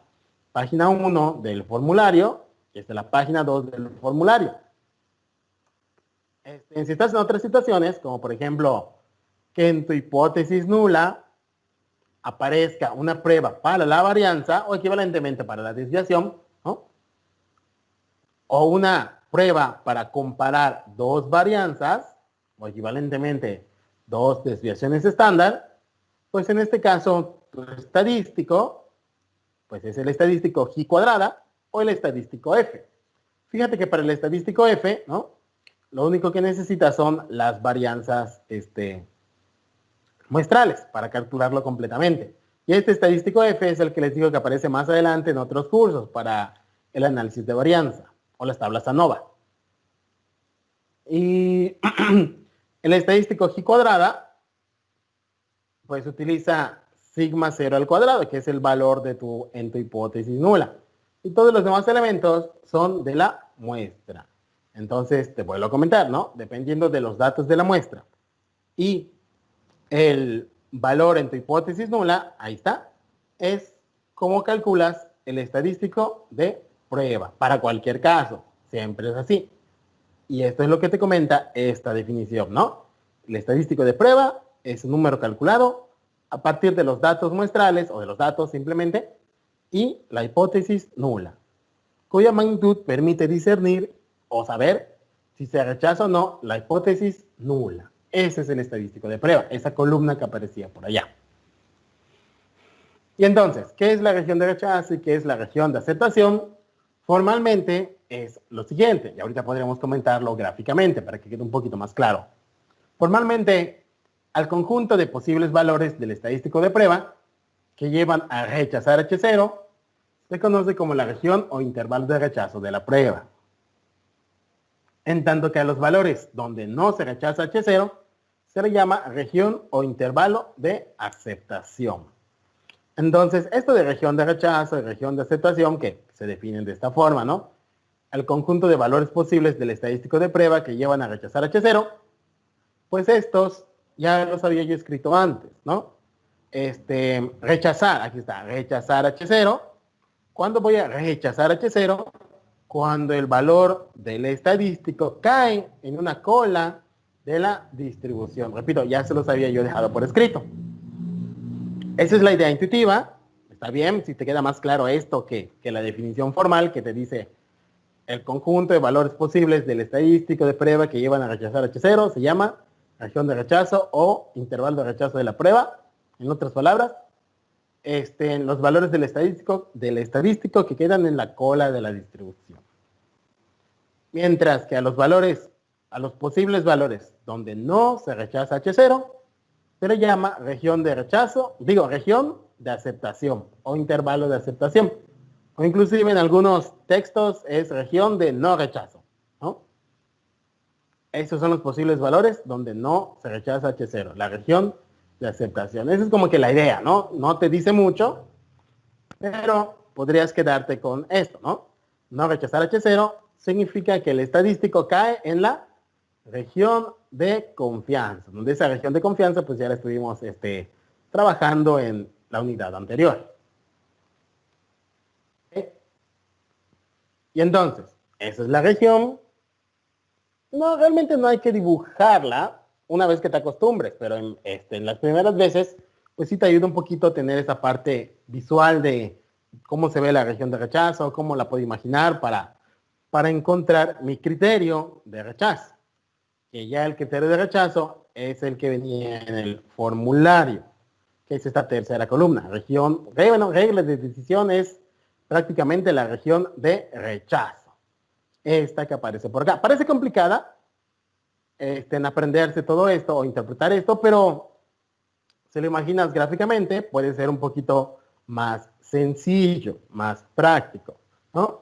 página 1 del formulario, y esta es la página 2 del formulario. Si estás en otras situaciones, como por ejemplo, que en tu hipótesis nula aparezca una prueba para la varianza o equivalentemente para la desviación, ¿no? O una prueba para comparar dos varianzas o equivalentemente dos desviaciones estándar, pues en este caso tu estadístico, pues es el estadístico G cuadrada o el estadístico F. Fíjate que para el estadístico F, ¿no? Lo único que necesitas son las varianzas muestrales para calcularlo completamente. Y este estadístico F es el que les digo que aparece más adelante en otros cursos para el análisis de varianza o las tablas ANOVA. Y el estadístico G cuadrada, pues utiliza sigma 0 al cuadrado, que es el valor en tu hipótesis nula. Y todos los demás elementos son de la muestra. Entonces, te vuelvo a comentar, ¿no? Dependiendo de los datos de la muestra y el valor en tu hipótesis nula, ahí está, es cómo calculas el estadístico de prueba. Para cualquier caso, siempre es así. Y esto es lo que te comenta esta definición, ¿no? El estadístico de prueba es un número calculado a partir de los datos muestrales o de los datos simplemente y la hipótesis nula, cuya magnitud permite discernir o saber si se rechaza o no la hipótesis nula. Ese es el estadístico de prueba, esa columna que aparecía por allá. Y entonces, ¿qué es la región de rechazo y qué es la región de aceptación? Formalmente es lo siguiente, y ahorita podríamos comentarlo gráficamente para que quede un poquito más claro. Formalmente, al conjunto de posibles valores del estadístico de prueba que llevan a rechazar H0, se conoce como la región o intervalo de rechazo de la prueba. En tanto que a los valores donde no se rechaza H0, se le llama región o intervalo de aceptación. Entonces, esto de región de rechazo y región de aceptación, que se definen de esta forma, ¿no? El conjunto de valores posibles del estadístico de prueba que llevan a rechazar H0, pues estos ya los había yo escrito antes, ¿no? Rechazar, aquí está, rechazar H0. ¿Cuándo voy a rechazar H0? Cuando el valor del estadístico cae en una cola de la distribución. Repito, ya se los había yo dejado por escrito. Esa es la idea intuitiva. Está bien, si te queda más claro esto que la definición formal que te dice el conjunto de valores posibles del estadístico de prueba que llevan a rechazar H0 se llama región de rechazo o intervalo de rechazo de la prueba. En otras palabras, los valores del estadístico que quedan en la cola de la distribución. Mientras que a los posibles valores donde no se rechaza H0, se le llama región de rechazo, región de aceptación o intervalo de aceptación. O inclusive en algunos textos es región de no rechazo, ¿no? Esos son los posibles valores donde no se rechaza H0, la región de aceptación. Esa es como que la idea, ¿no? No te dice mucho, pero podrías quedarte con esto, ¿no? No rechazar H0 significa que el estadístico cae en la región de confianza, donde esa región de confianza pues ya la estuvimos trabajando en la unidad anterior. ¿Okay? Y entonces, esa es la región. No, realmente no hay que dibujarla una vez que te acostumbres, pero en las primeras veces pues sí te ayuda un poquito a tener esa parte visual de cómo se ve la región de rechazo, cómo la puedo imaginar para encontrar mi criterio de rechazo. Que ya el criterio de rechazo es el que venía en el formulario, que es esta tercera columna. Reglas de decisión es prácticamente la región de rechazo. Esta que aparece por acá. Parece complicada en aprenderse todo esto o interpretar esto, pero si lo imaginas gráficamente, puede ser un poquito más sencillo, más práctico, ¿no?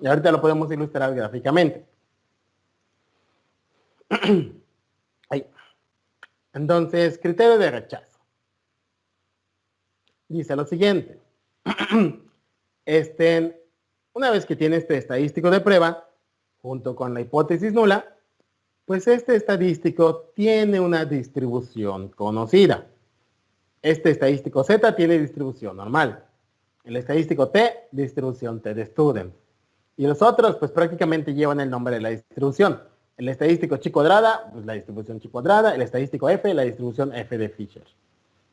Y ahorita lo podemos ilustrar gráficamente. Ahí. Entonces, criterio de rechazo. Dice lo siguiente. Una vez que tiene este estadístico de prueba, junto con la hipótesis nula, pues este estadístico tiene una distribución conocida. Este estadístico Z tiene distribución normal. El estadístico T, distribución T de student. Y los otros, pues prácticamente llevan el nombre de la distribución. El estadístico chi cuadrada, pues la distribución chi cuadrada. El estadístico F, la distribución F de Fisher.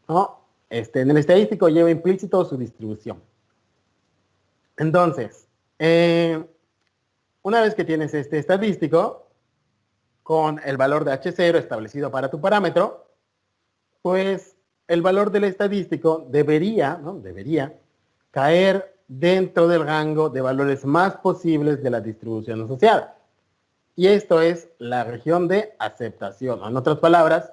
¿No? En el estadístico lleva implícito su distribución. Entonces, una vez que tienes este estadístico, con el valor de H0 establecido para tu parámetro, pues el valor del estadístico debería caer dentro del rango de valores más posibles de la distribución asociada. Y esto es la región de aceptación, o en otras palabras,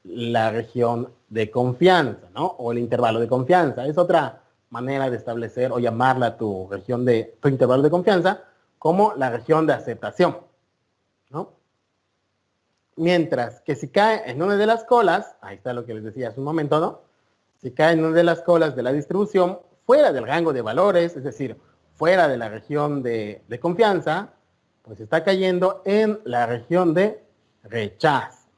la región de confianza, ¿no? O el intervalo de confianza. Es otra manera de establecer o llamarla tu intervalo de confianza como la región de aceptación, ¿no? Mientras que si cae en una de las colas, ahí está lo que les decía hace un momento, ¿no? Si cae en una de las colas de la distribución, fuera del rango de valores, es decir, fuera de la región de confianza, pues está cayendo en la región de rechazo.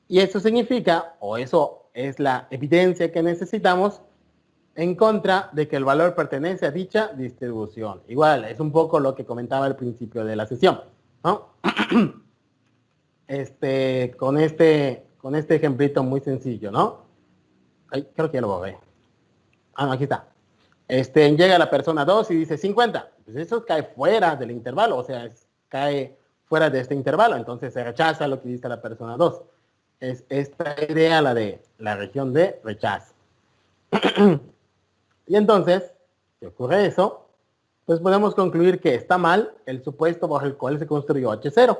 Y eso significa, o eso es la evidencia que necesitamos en contra de que el valor pertenece a dicha distribución. Igual, es un poco lo que comentaba al principio de la sesión, ¿no? Con este ejemplito muy sencillo, ¿no? Ay, creo que ya lo borré. Ah, no, aquí está. Llega la persona 2 y dice 50. Pues eso cae fuera del intervalo, o sea, cae fuera de este intervalo, entonces se rechaza lo que dice la persona 2. Es esta idea la de la región de rechazo. Y entonces, si ocurre eso, pues podemos concluir que está mal el supuesto bajo el cual se construyó H0,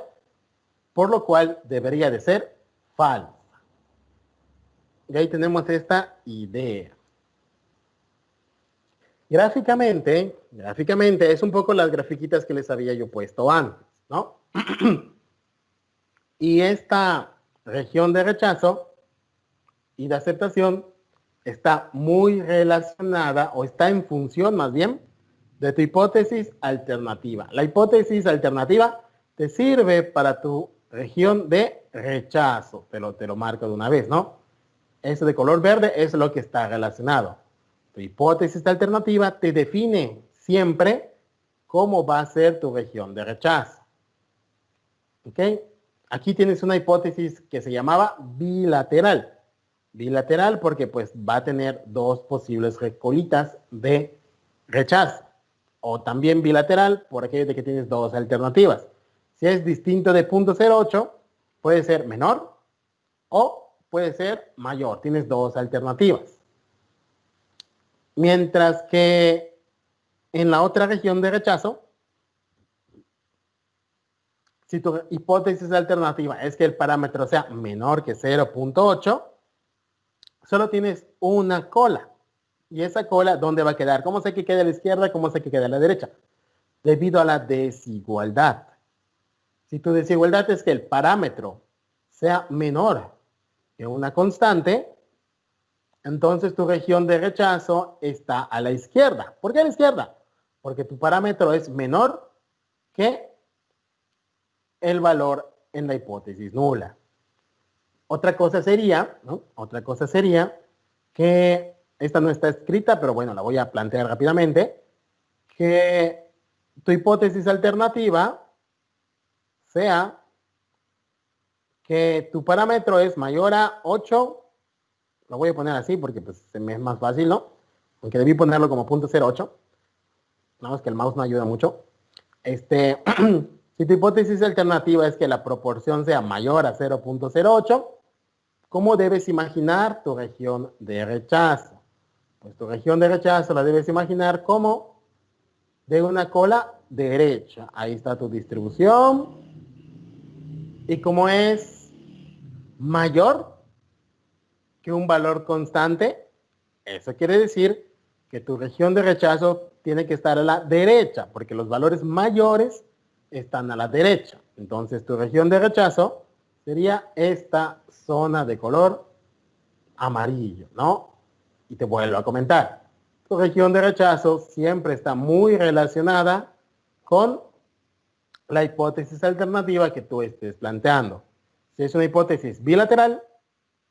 por lo cual debería de ser falso. Y ahí tenemos esta idea. Gráficamente es un poco las grafiquitas que les había yo puesto antes, ¿no? Y esta región de rechazo y de aceptación está muy relacionada, o está en función más bien, de tu hipótesis alternativa. La hipótesis alternativa te sirve para tu región de rechazo. Te lo marco de una vez, ¿no? Eso de color verde es lo que está relacionado. Tu hipótesis alternativa te define siempre cómo va a ser tu región de rechazo. ¿Ok? Aquí tienes una hipótesis que se llamaba bilateral. Bilateral porque pues va a tener dos posibles colitas de rechazo. O también bilateral por aquello de que tienes dos alternativas. Si es distinto de 0.08, puede ser menor o puede ser mayor. Tienes dos alternativas. Mientras que en la otra región de rechazo, si tu hipótesis alternativa es que el parámetro sea menor que 0.8, solo tienes una cola. ¿Y esa cola dónde va a quedar? ¿Cómo sé que queda a la izquierda? ¿Cómo sé que queda a la derecha? Debido a la desigualdad. Si tu desigualdad es que el parámetro sea menor que una constante, entonces tu región de rechazo está a la izquierda. ¿Por qué a la izquierda? Porque tu parámetro es menor que el valor en la hipótesis nula. Otra cosa sería, ¿no? Otra cosa sería que, esta no está escrita, pero bueno, la voy a plantear rápidamente, que tu hipótesis alternativa sea que tu parámetro es mayor a 8, lo voy a poner así porque pues se me es más fácil, ¿no? Aunque debí ponerlo como 0.08, nada más que el mouse no ayuda mucho. Si tu hipótesis alternativa es que la proporción sea mayor a 0.08, ¿cómo debes imaginar tu región de rechazo? Pues tu región de rechazo la debes imaginar como de una cola derecha. Ahí está tu distribución. Y como es mayor que un valor constante, eso quiere decir que tu región de rechazo tiene que estar a la derecha, porque los valores mayores están a la derecha. Entonces tu región de rechazo sería esta zona de color amarillo, ¿no? Y te vuelvo a comentar. Tu región de rechazo siempre está muy relacionada con la hipótesis alternativa que tú estés planteando. Si es una hipótesis bilateral,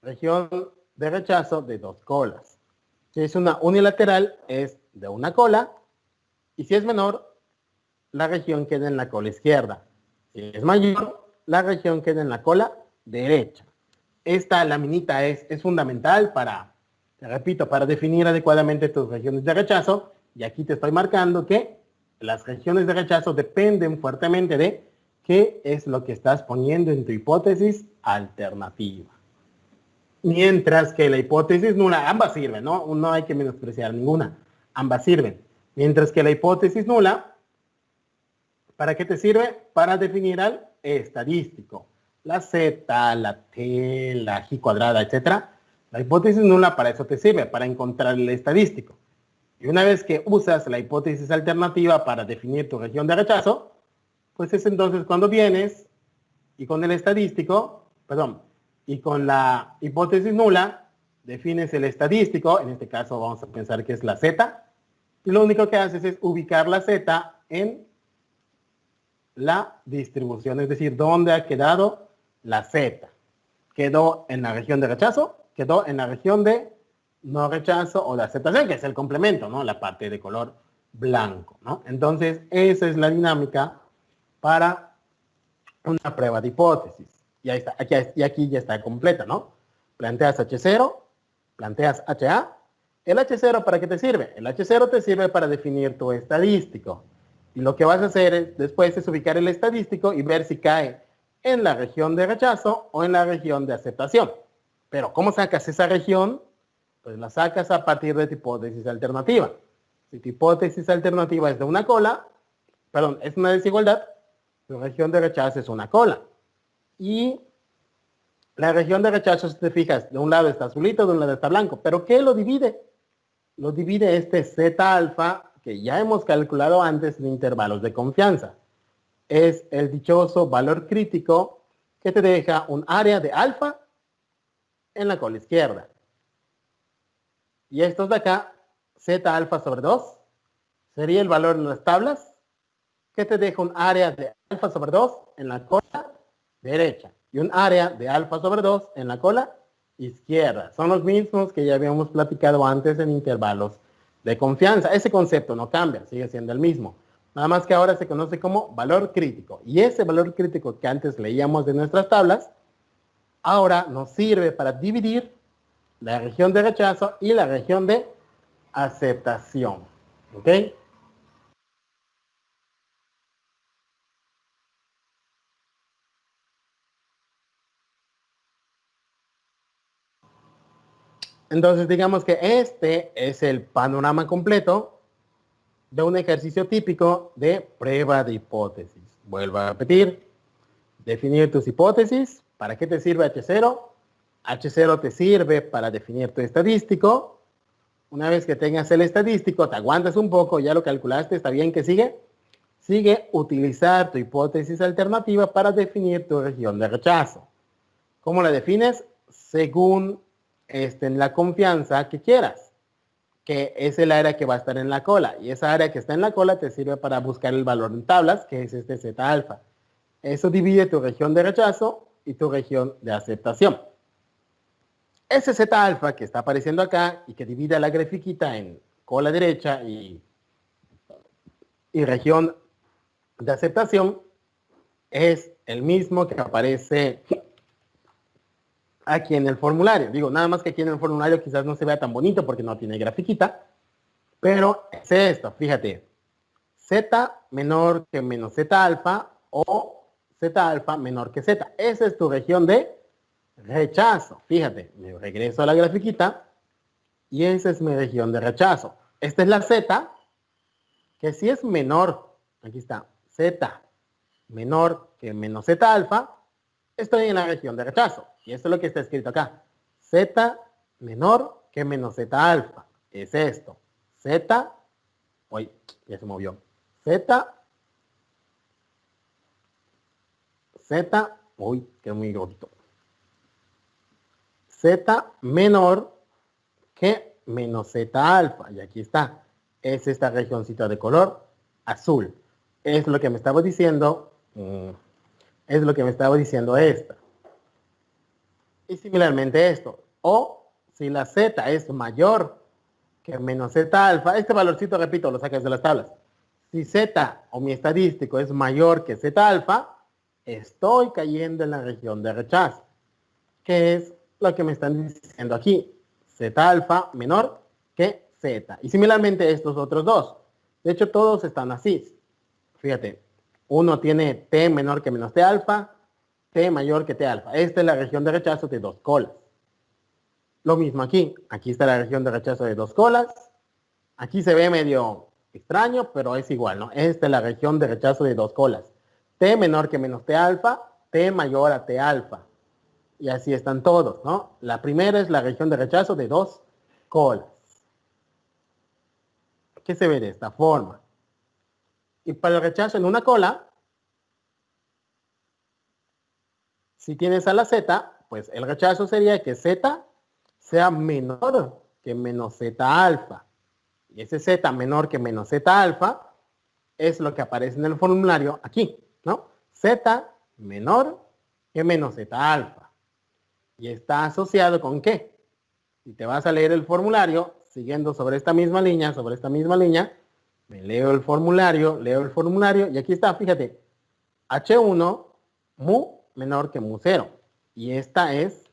región de rechazo de dos colas. Si es una unilateral, es de una cola. Y si es menor, la región queda en la cola izquierda. Si es mayor, la región queda en la cola derecha. Esta laminita es fundamental para, te repito, para definir adecuadamente tus regiones de rechazo. Y aquí te estoy marcando que las regiones de rechazo dependen fuertemente de qué es lo que estás poniendo en tu hipótesis alternativa. Mientras que la hipótesis nula, ambas sirven, ¿no? No hay que menospreciar ninguna. Ambas sirven. Mientras que la hipótesis nula, ¿para qué te sirve? Para definir al estadístico. La Z, la T, la G cuadrada, etc. La hipótesis nula para eso te sirve, para encontrar el estadístico. Y una vez que usas la hipótesis alternativa para definir tu región de rechazo, pues es entonces cuando vienes y con el estadístico, y con la hipótesis nula, defines el estadístico, en este caso vamos a pensar que es la Z, Y lo único que haces es ubicar la Z en la distribución, es decir, dónde ha quedado la Z. Quedó en la región de rechazo, quedó en la región de no rechazo o de aceptación, que es el complemento, ¿no? La parte de color blanco, ¿no? Entonces, esa es la dinámica para una prueba de hipótesis. Y ahí está, aquí ya está completa, ¿no? Planteas H0, planteas HA. ¿El H0 para qué te sirve? El H0 te sirve para definir tu estadístico. Y lo que vas a hacer después es ubicar el estadístico y ver si cae en la región de rechazo o en la región de aceptación. Pero ¿cómo sacas esa región? Pues la sacas a partir de tu hipótesis alternativa. Si tu hipótesis alternativa es de una cola, perdón, es una desigualdad, tu región de rechazo es una cola. Y la región de rechazo, si te fijas, de un lado está azulito, de un lado está blanco. ¿Pero qué lo divide? Lo divide este Z alfa que ya hemos calculado antes en intervalos de confianza. Es el dichoso valor crítico que te deja un área de alfa en la cola izquierda. Y estos de acá, Z alfa sobre 2, sería el valor en las tablas que te deja un área de alfa sobre 2 en la cola derecha y un área de alfa sobre 2 en la cola izquierda. Son los mismos que ya habíamos platicado antes en intervalos de confianza. Ese concepto no cambia, sigue siendo el mismo. Nada más que ahora se conoce como valor crítico. Y ese valor crítico que antes leíamos de nuestras tablas, ahora nos sirve para dividir la región de rechazo y la región de aceptación. ¿Ok? Entonces, digamos que este es el panorama completo de un ejercicio típico de prueba de hipótesis. Vuelvo a repetir, definir tus hipótesis. ¿Para qué te sirve H0? H0 te sirve para definir tu estadístico. Una vez que tengas el estadístico, te aguantas un poco, ya lo calculaste, ¿está bien que sigue? Sigue utilizar tu hipótesis alternativa para definir tu región de rechazo. ¿Cómo la defines? Según en la confianza que quieras, que es el área que va a estar en la cola. Y esa área que está en la cola te sirve para buscar el valor en tablas, que es este Z alfa. Eso divide tu región de rechazo y tu región de aceptación. Ese Z alfa que está apareciendo acá y que divide la grafiquita en cola derecha y región de aceptación es el mismo que aparece aquí en el formulario. Digo, nada más que aquí en el formulario quizás no se vea tan bonito porque no tiene grafiquita, pero es esto, fíjate. Z menor que menos Z alfa o Z alfa menor que Z. Esa es tu región de rechazo. Fíjate, me regreso a la grafiquita y esa es mi región de rechazo. Esta es la Z, que si es menor, aquí está, Z menor que menos Z alfa, estoy en la región de rechazo. Y esto es lo que está escrito acá. Z menor que menos Z alfa. Es esto. Z, uy, ya se movió. Z, uy, quedó muy gordito. Z menor que menos Z alfa. Y aquí está. Es esta regioncita de color azul. Es lo que me estaba diciendo. Es lo que me estaba diciendo esta. Y similarmente esto. O si la Z es mayor que menos Z alfa, este valorcito, repito, lo sacas de las tablas. Si Z o mi estadístico es mayor que Z alfa, estoy cayendo en la región de rechazo. Que es lo que me están diciendo aquí. Z alfa menor que Z. Y similarmente estos otros dos. De hecho, todos están así. Fíjate, uno tiene T menor que menos T alfa, T mayor que T alfa. Esta es la región de rechazo de dos colas. Lo mismo aquí. Aquí está la región de rechazo de dos colas. Aquí se ve medio extraño, pero es igual, ¿no? Esta es la región de rechazo de dos colas. T menor que menos T alfa, T mayor a T alfa. Y así están todos, ¿no? La primera es la región de rechazo de dos colas. ¿Qué se ve de esta forma? Y para el rechazo en una cola, si tienes a la Z, pues el rechazo sería que Z sea menor que menos Z alfa. Y ese Z menor que menos Z alfa es lo que aparece en el formulario aquí, ¿no? Z menor que menos Z alfa. ¿Y está asociado con qué? Si te vas a leer el formulario, siguiendo sobre esta misma línea, me leo el formulario, y aquí está, fíjate, H1 mu menor que mu 0. Y esta es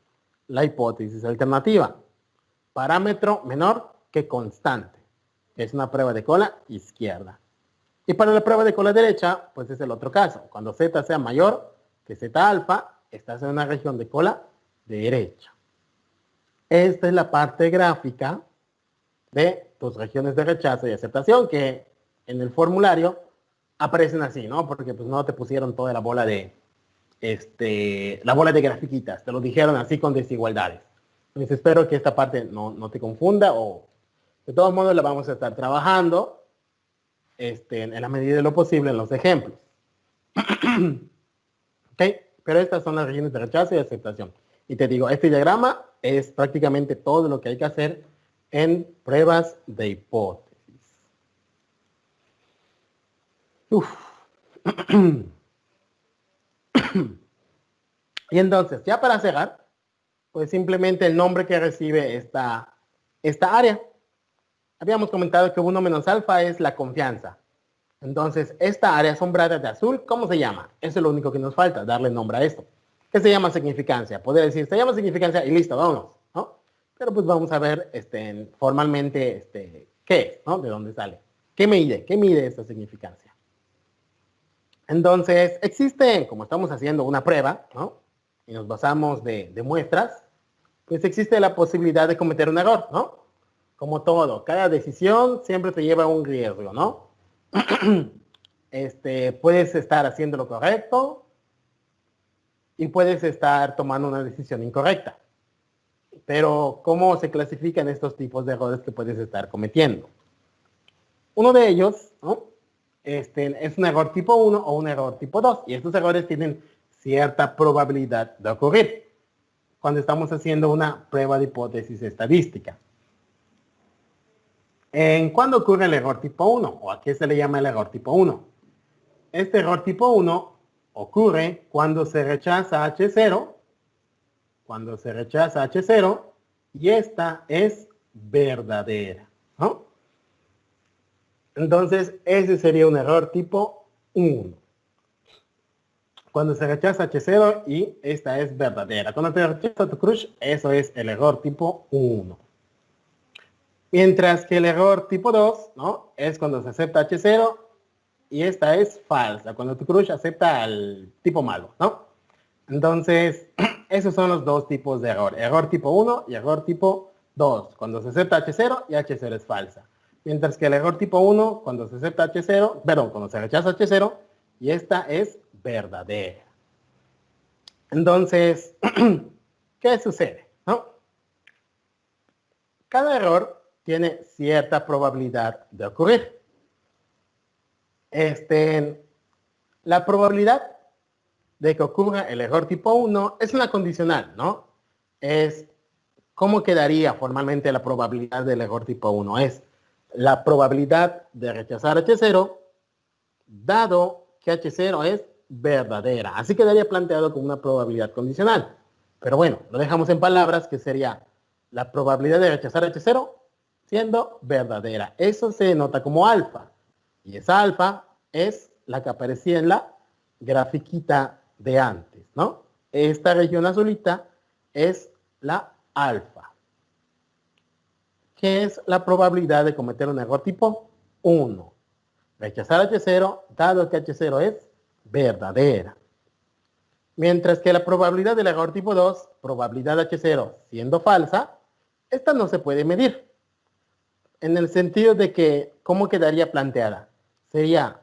la hipótesis alternativa. Parámetro menor que constante, que es una prueba de cola izquierda. Y para la prueba de cola derecha, pues es el otro caso. Cuando Z sea mayor que Z alfa, estás en una región de cola derecha. Esta es la parte gráfica de tus regiones de rechazo y aceptación, que en el formulario aparecen así, ¿no? Porque pues no te pusieron toda la bola de grafiquitas, te lo dijeron así con desigualdades. Entonces espero que esta parte no te confunda, o de todos modos la vamos a estar trabajando en la medida de lo posible en los ejemplos. ¿Ok? Pero estas son las regiones de rechazo y aceptación. Y te digo, este diagrama es prácticamente todo lo que hay que hacer en pruebas de hipótesis. Y entonces, ya para cerrar, pues simplemente el nombre que recibe esta área. Habíamos comentado que 1 menos alfa es la confianza. Entonces, esta área sombrada de azul, ¿cómo se llama? Eso es lo único que nos falta, darle nombre a esto. ¿Qué se llama significancia? Podría decir, se llama significancia y listo, vámonos, ¿no? Pero pues vamos a ver formalmente qué es, ¿no? De dónde sale. ¿Qué mide esta significancia? Entonces, existe, como estamos haciendo una prueba, ¿no? Y nos basamos de muestras, pues existe la posibilidad de cometer un error, ¿no? Como todo, cada decisión siempre te lleva a un riesgo, ¿no? Puedes estar haciendo lo correcto y puedes estar tomando una decisión incorrecta. Pero, ¿cómo se clasifican estos tipos de errores que puedes estar cometiendo? Uno de ellos, ¿no? Es un error tipo 1 o un error tipo 2. Y estos errores tienen cierta probabilidad de ocurrir cuando estamos haciendo una prueba de hipótesis estadística. ¿Cuándo ocurre el error tipo 1? ¿O a qué se le llama el error tipo 1? Este error tipo 1 ocurre cuando se rechaza H0, y esta es verdadera, ¿no? Entonces, ese sería un error tipo 1. Cuando se rechaza H0 y esta es verdadera. Cuando te rechaza tu crush, eso es el error tipo 1. Mientras que el error tipo 2, ¿no? Es cuando se acepta H0 y esta es falsa, cuando tu crush acepta al tipo malo, ¿no? Entonces, esos son los dos tipos de error. Error tipo 1 y error tipo 2, cuando se acepta H0 y H0 es falsa. Mientras que el error tipo 1, cuando se acepta H0, perdón, cuando se rechaza H0 y esta es verdadera. Entonces, ¿qué sucede? ¿No? Cada error tiene cierta probabilidad de ocurrir. La probabilidad de que ocurra el error tipo 1 es una condicional, ¿no? Es cómo quedaría formalmente la probabilidad del error tipo 1. Es la probabilidad de rechazar H0 dado que H0 es verdadera. Así quedaría planteado como una probabilidad condicional. Pero bueno, lo dejamos en palabras, que sería la probabilidad de rechazar H0 siendo verdadera. Eso se nota como alfa. Y esa alfa es la que aparecía en la grafiquita de antes, ¿no? Esta región azulita es la alfa, que es la probabilidad de cometer un error tipo 1. Rechazar H0, dado que H0 es verdadera. Mientras que la probabilidad del error tipo 2, probabilidad H0 siendo falsa, esta no se puede medir. En el sentido de que, ¿cómo quedaría planteada? Sería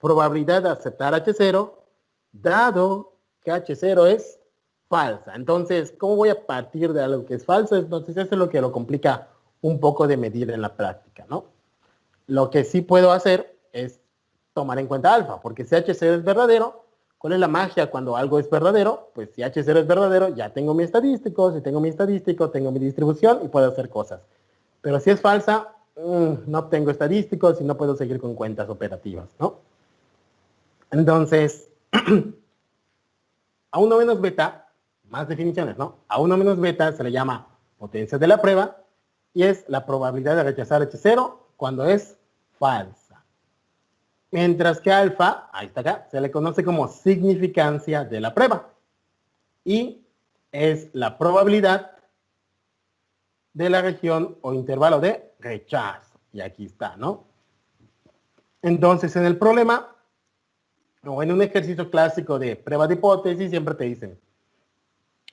probabilidad de aceptar H0, dado que H0 es falsa. Entonces, ¿cómo voy a partir de algo que es falso? Entonces, eso es lo que lo complica un poco de medir en la práctica, ¿no? Lo que sí puedo hacer es tomar en cuenta alfa, porque si H0 es verdadero, ¿cuál es la magia cuando algo es verdadero? Pues si H0 es verdadero, ya tengo mi estadístico, si tengo mi estadístico, tengo mi distribución y puedo hacer cosas. Pero si es falsa, no obtengo estadísticos y no puedo seguir con cuentas operativas, ¿no? Entonces, a 1 menos beta, más definiciones, ¿no? A 1 menos beta se le llama potencia de la prueba y es la probabilidad de rechazar H0 cuando es falsa. Mientras que alfa, ahí está acá, se le conoce como significancia de la prueba y es la probabilidad de la región o intervalo de rechazo. Y aquí está, ¿no? Entonces, en el problema o en un ejercicio clásico de prueba de hipótesis, siempre te dicen,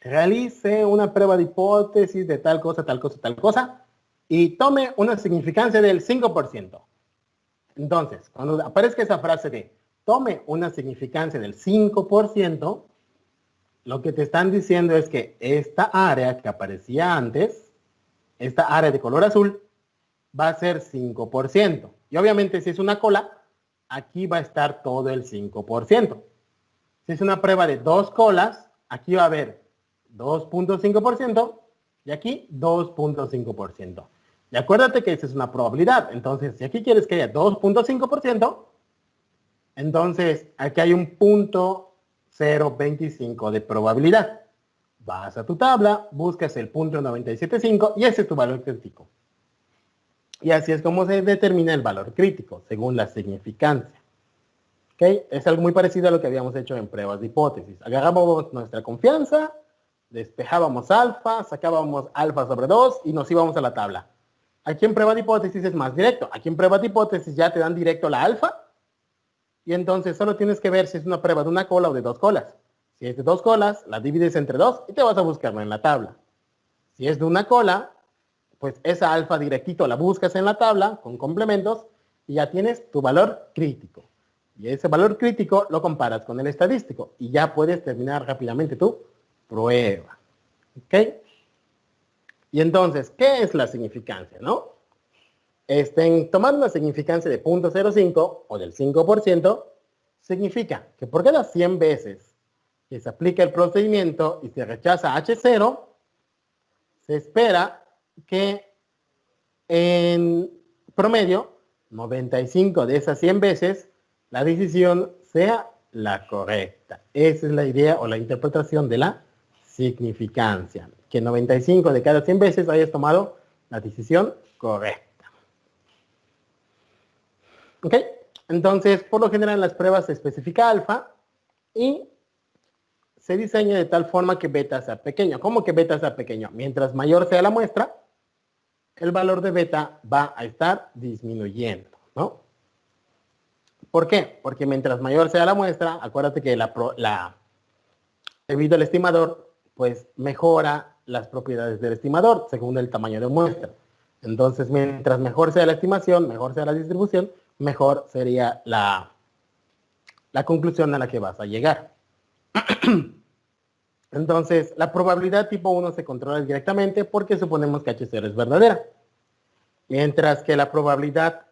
realice una prueba de hipótesis de tal cosa, tal cosa, tal cosa, y tome una significancia del 5%. Entonces, cuando aparezca esa frase de tome una significancia del 5%, lo que te están diciendo es que esta área que aparecía antes, esta área de color azul, va a ser 5%. Y obviamente si es una cola, aquí va a estar todo el 5%. Si es una prueba de 2 colas, aquí va a haber 2.5% y aquí 2.5%. Y acuérdate que esa es una probabilidad. Entonces, si aquí quieres que haya 2.5%, entonces aquí hay un 0.025 de probabilidad. Vas a tu tabla, buscas el 0.975 y ese es tu valor crítico. Y así es como se determina el valor crítico, según la significancia. ¿Okay? Es algo muy parecido a lo que habíamos hecho en pruebas de hipótesis. Agarrábamos nuestra confianza, despejábamos alfa, sacábamos alfa sobre 2 y nos íbamos a la tabla. Aquí en prueba de hipótesis es más directo. Aquí en prueba de hipótesis ya te dan directo la alfa y entonces solo tienes que ver si es una prueba de una cola o de 2 colas. Si es de 2 colas, la divides entre 2 y te vas a buscarla en la tabla. Si es de una cola, pues esa alfa directito la buscas en la tabla con complementos y ya tienes tu valor crítico. Y ese valor crítico lo comparas con el estadístico y ya puedes terminar rápidamente tu prueba. ¿Ok? Y entonces, ¿qué es la significancia, no? Tomar una significancia de 0.05 o del 5% significa que por cada 100 veces que se aplica el procedimiento y se rechaza H0, se espera que en promedio, 95 de esas 100 veces, la decisión sea la correcta. Esa es la idea o la interpretación de la significancia. Que 95 de cada 100 veces hayas tomado la decisión correcta. ¿Ok? Entonces, por lo general en las pruebas se especifica alfa y se diseña de tal forma que beta sea pequeño. ¿Cómo que beta sea pequeño? Mientras mayor sea la muestra, el valor de beta va a estar disminuyendo, ¿no? ¿Por qué? Porque mientras mayor sea la muestra, acuérdate que debido al estimador, pues mejora las propiedades del estimador según el tamaño de muestra. Entonces, mientras mejor sea la estimación, mejor sea la distribución, mejor sería la conclusión a la que vas a llegar. Entonces, la probabilidad tipo 1 se controla directamente porque suponemos que H0 es verdadera. Mientras que la probabilidad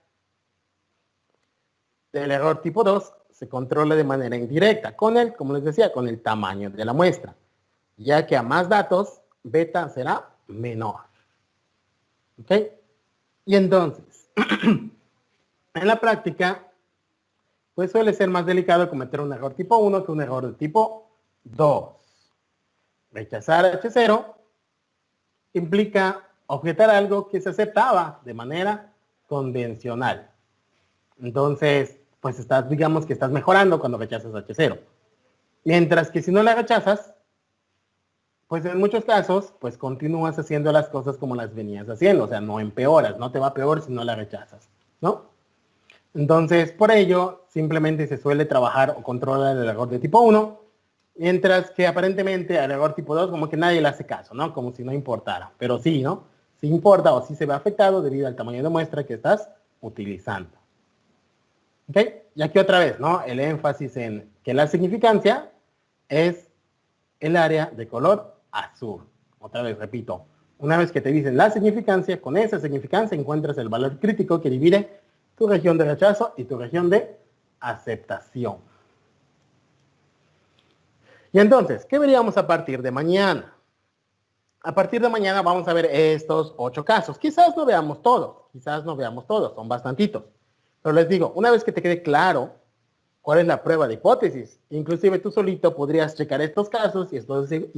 del error tipo 2 se controla de manera indirecta con el, como les decía, con el tamaño de la muestra. Ya que a más datos, beta será menor. ¿Ok? Y entonces, en la práctica, pues suele ser más delicado cometer un error tipo 1 que un error de tipo 2. Rechazar H0 implica objetar algo que se aceptaba de manera convencional. Entonces, pues digamos que estás mejorando cuando rechazas H0. Mientras que si no la rechazas, pues en muchos casos, pues continúas haciendo las cosas como las venías haciendo. O sea, no empeoras, no te va peor si no la rechazas, ¿no? Entonces, por ello, simplemente se suele trabajar o controlar el error de tipo 1, mientras que aparentemente al error tipo 2 como que nadie le hace caso, ¿no? Como si no importara. Pero sí, ¿no? Sí importa o sí se ve afectado debido al tamaño de muestra que estás utilizando. ¿Ok? Y aquí otra vez, ¿no? El énfasis en que la significancia es el área de color azul. Otra vez, repito, una vez que te dicen la significancia, con esa significancia encuentras el valor crítico que divide tu región de rechazo y tu región de aceptación. Y entonces, ¿qué veríamos a partir de mañana? A partir de mañana vamos a ver estos 8 casos. Quizás no veamos todos, quizás no veamos todos, son bastantitos. Pero les digo, una vez que te quede claro cuál es la prueba de hipótesis, inclusive tú solito podrías checar estos casos y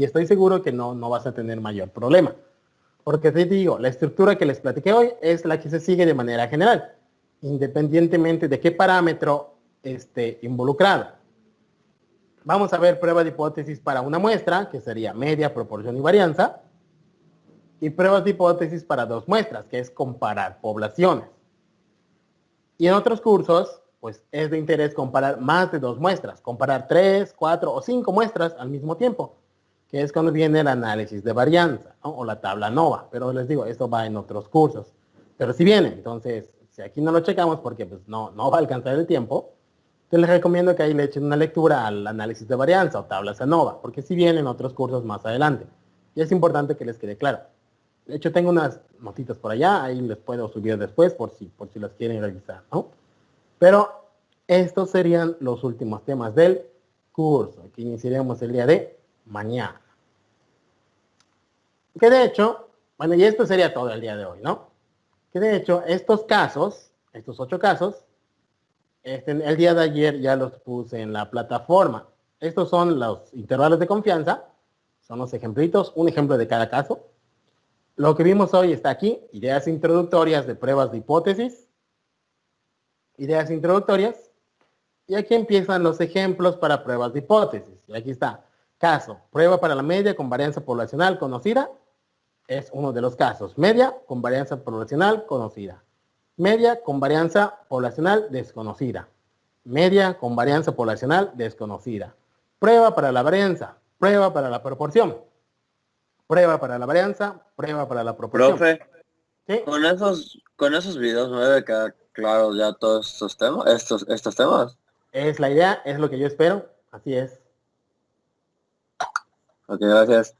estoy seguro que no vas a tener mayor problema. Porque te digo, la estructura que les platiqué hoy es la que se sigue de manera general, independientemente de qué parámetro esté involucrado. Vamos a ver prueba de hipótesis para una muestra, que sería media, proporción y varianza, y pruebas de hipótesis para dos muestras, que es comparar poblaciones. Y en otros cursos, pues es de interés comparar más de dos muestras, comparar 3, 4 o 5 muestras al mismo tiempo, que es cuando viene el análisis de varianza, ¿no? O la tabla ANOVA. Pero les digo, esto va en otros cursos. Pero si viene, entonces, si aquí no lo checamos porque pues, no va a alcanzar el tiempo, te les recomiendo que ahí le echen una lectura al análisis de varianza o tablas ANOVA, porque si vienen otros cursos más adelante. Y es importante que les quede claro. De hecho, tengo unas notitas por allá, ahí les puedo subir después por si las quieren revisar, ¿no? Pero estos serían los últimos temas del curso, que iniciaremos el día de mañana. Que de hecho, bueno, y esto sería todo el día de hoy, ¿no? Que de hecho, estos casos, estos 8 casos, el día de ayer ya los puse en la plataforma. Estos son los intervalos de confianza, son los ejemplitos, un ejemplo de cada caso. Lo que vimos hoy está aquí, ideas introductorias de pruebas de hipótesis, ideas introductorias, y aquí empiezan los ejemplos para pruebas de hipótesis. Y aquí está, caso, prueba para la media con varianza poblacional conocida, es uno de los casos. Media con varianza poblacional conocida. Media con varianza poblacional desconocida. Media con varianza poblacional desconocida. Prueba para la varianza, prueba para la proporción. Prueba para la varianza, prueba para la proporción. Profe, ¿Sí? con esos videos me debe quedar claro ya todos estos temas, estos temas. Es la idea, es lo que yo espero, así es. Ok, gracias.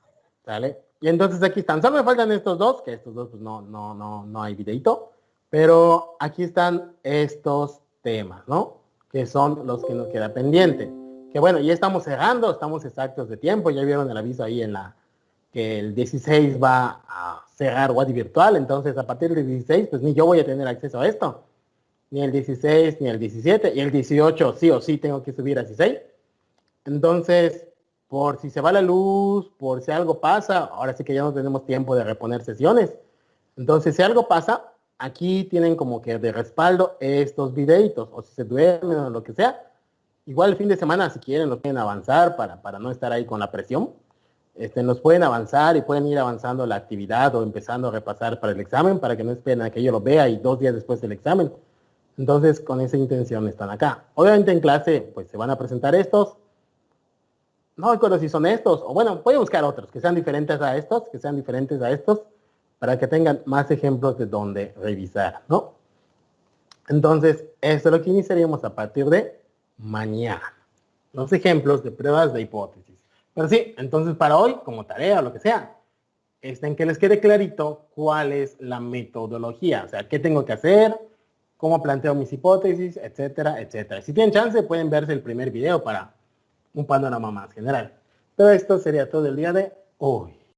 ¿Sale? Y entonces aquí están, solo me faltan estos dos, que estos dos pues no hay videito, pero aquí están estos temas, ¿no? Que son los que nos queda pendiente. Que bueno, ya estamos cerrando, estamos exactos de tiempo, ya vieron el aviso ahí que el 16 va a cerrar Wadi virtual, entonces a partir del 16 pues ni yo voy a tener acceso a esto, ni el 16 ni el 17, y el 18 sí o sí tengo que subir a 16. Entonces, por si se va la luz, por si algo pasa, ahora sí que ya no tenemos tiempo de reponer sesiones. Entonces, si algo pasa, aquí tienen como que de respaldo estos videitos, o si se duermen o lo que sea. Igual el fin de semana, si quieren, los pueden avanzar para no estar ahí con la presión. Nos pueden avanzar y pueden ir avanzando la actividad o empezando a repasar para el examen, para que no esperen a que yo lo vea y 2 días después del examen. Entonces, con esa intención están acá. Obviamente en clase, pues se van a presentar estos. No recuerdo si son estos, o bueno, voy a buscar otros que sean diferentes a estos, para que tengan más ejemplos de donde revisar, ¿no? Entonces, esto es lo que iniciaríamos a partir de mañana. Los ejemplos de pruebas de hipótesis. Pero sí, entonces para hoy, como tarea o lo que sea, en que les quede clarito cuál es la metodología, o sea, qué tengo que hacer, cómo planteo mis hipótesis, etcétera, etcétera. Si tienen chance, pueden verse el primer video para un panorama más general. Pero esto sería todo el día de hoy.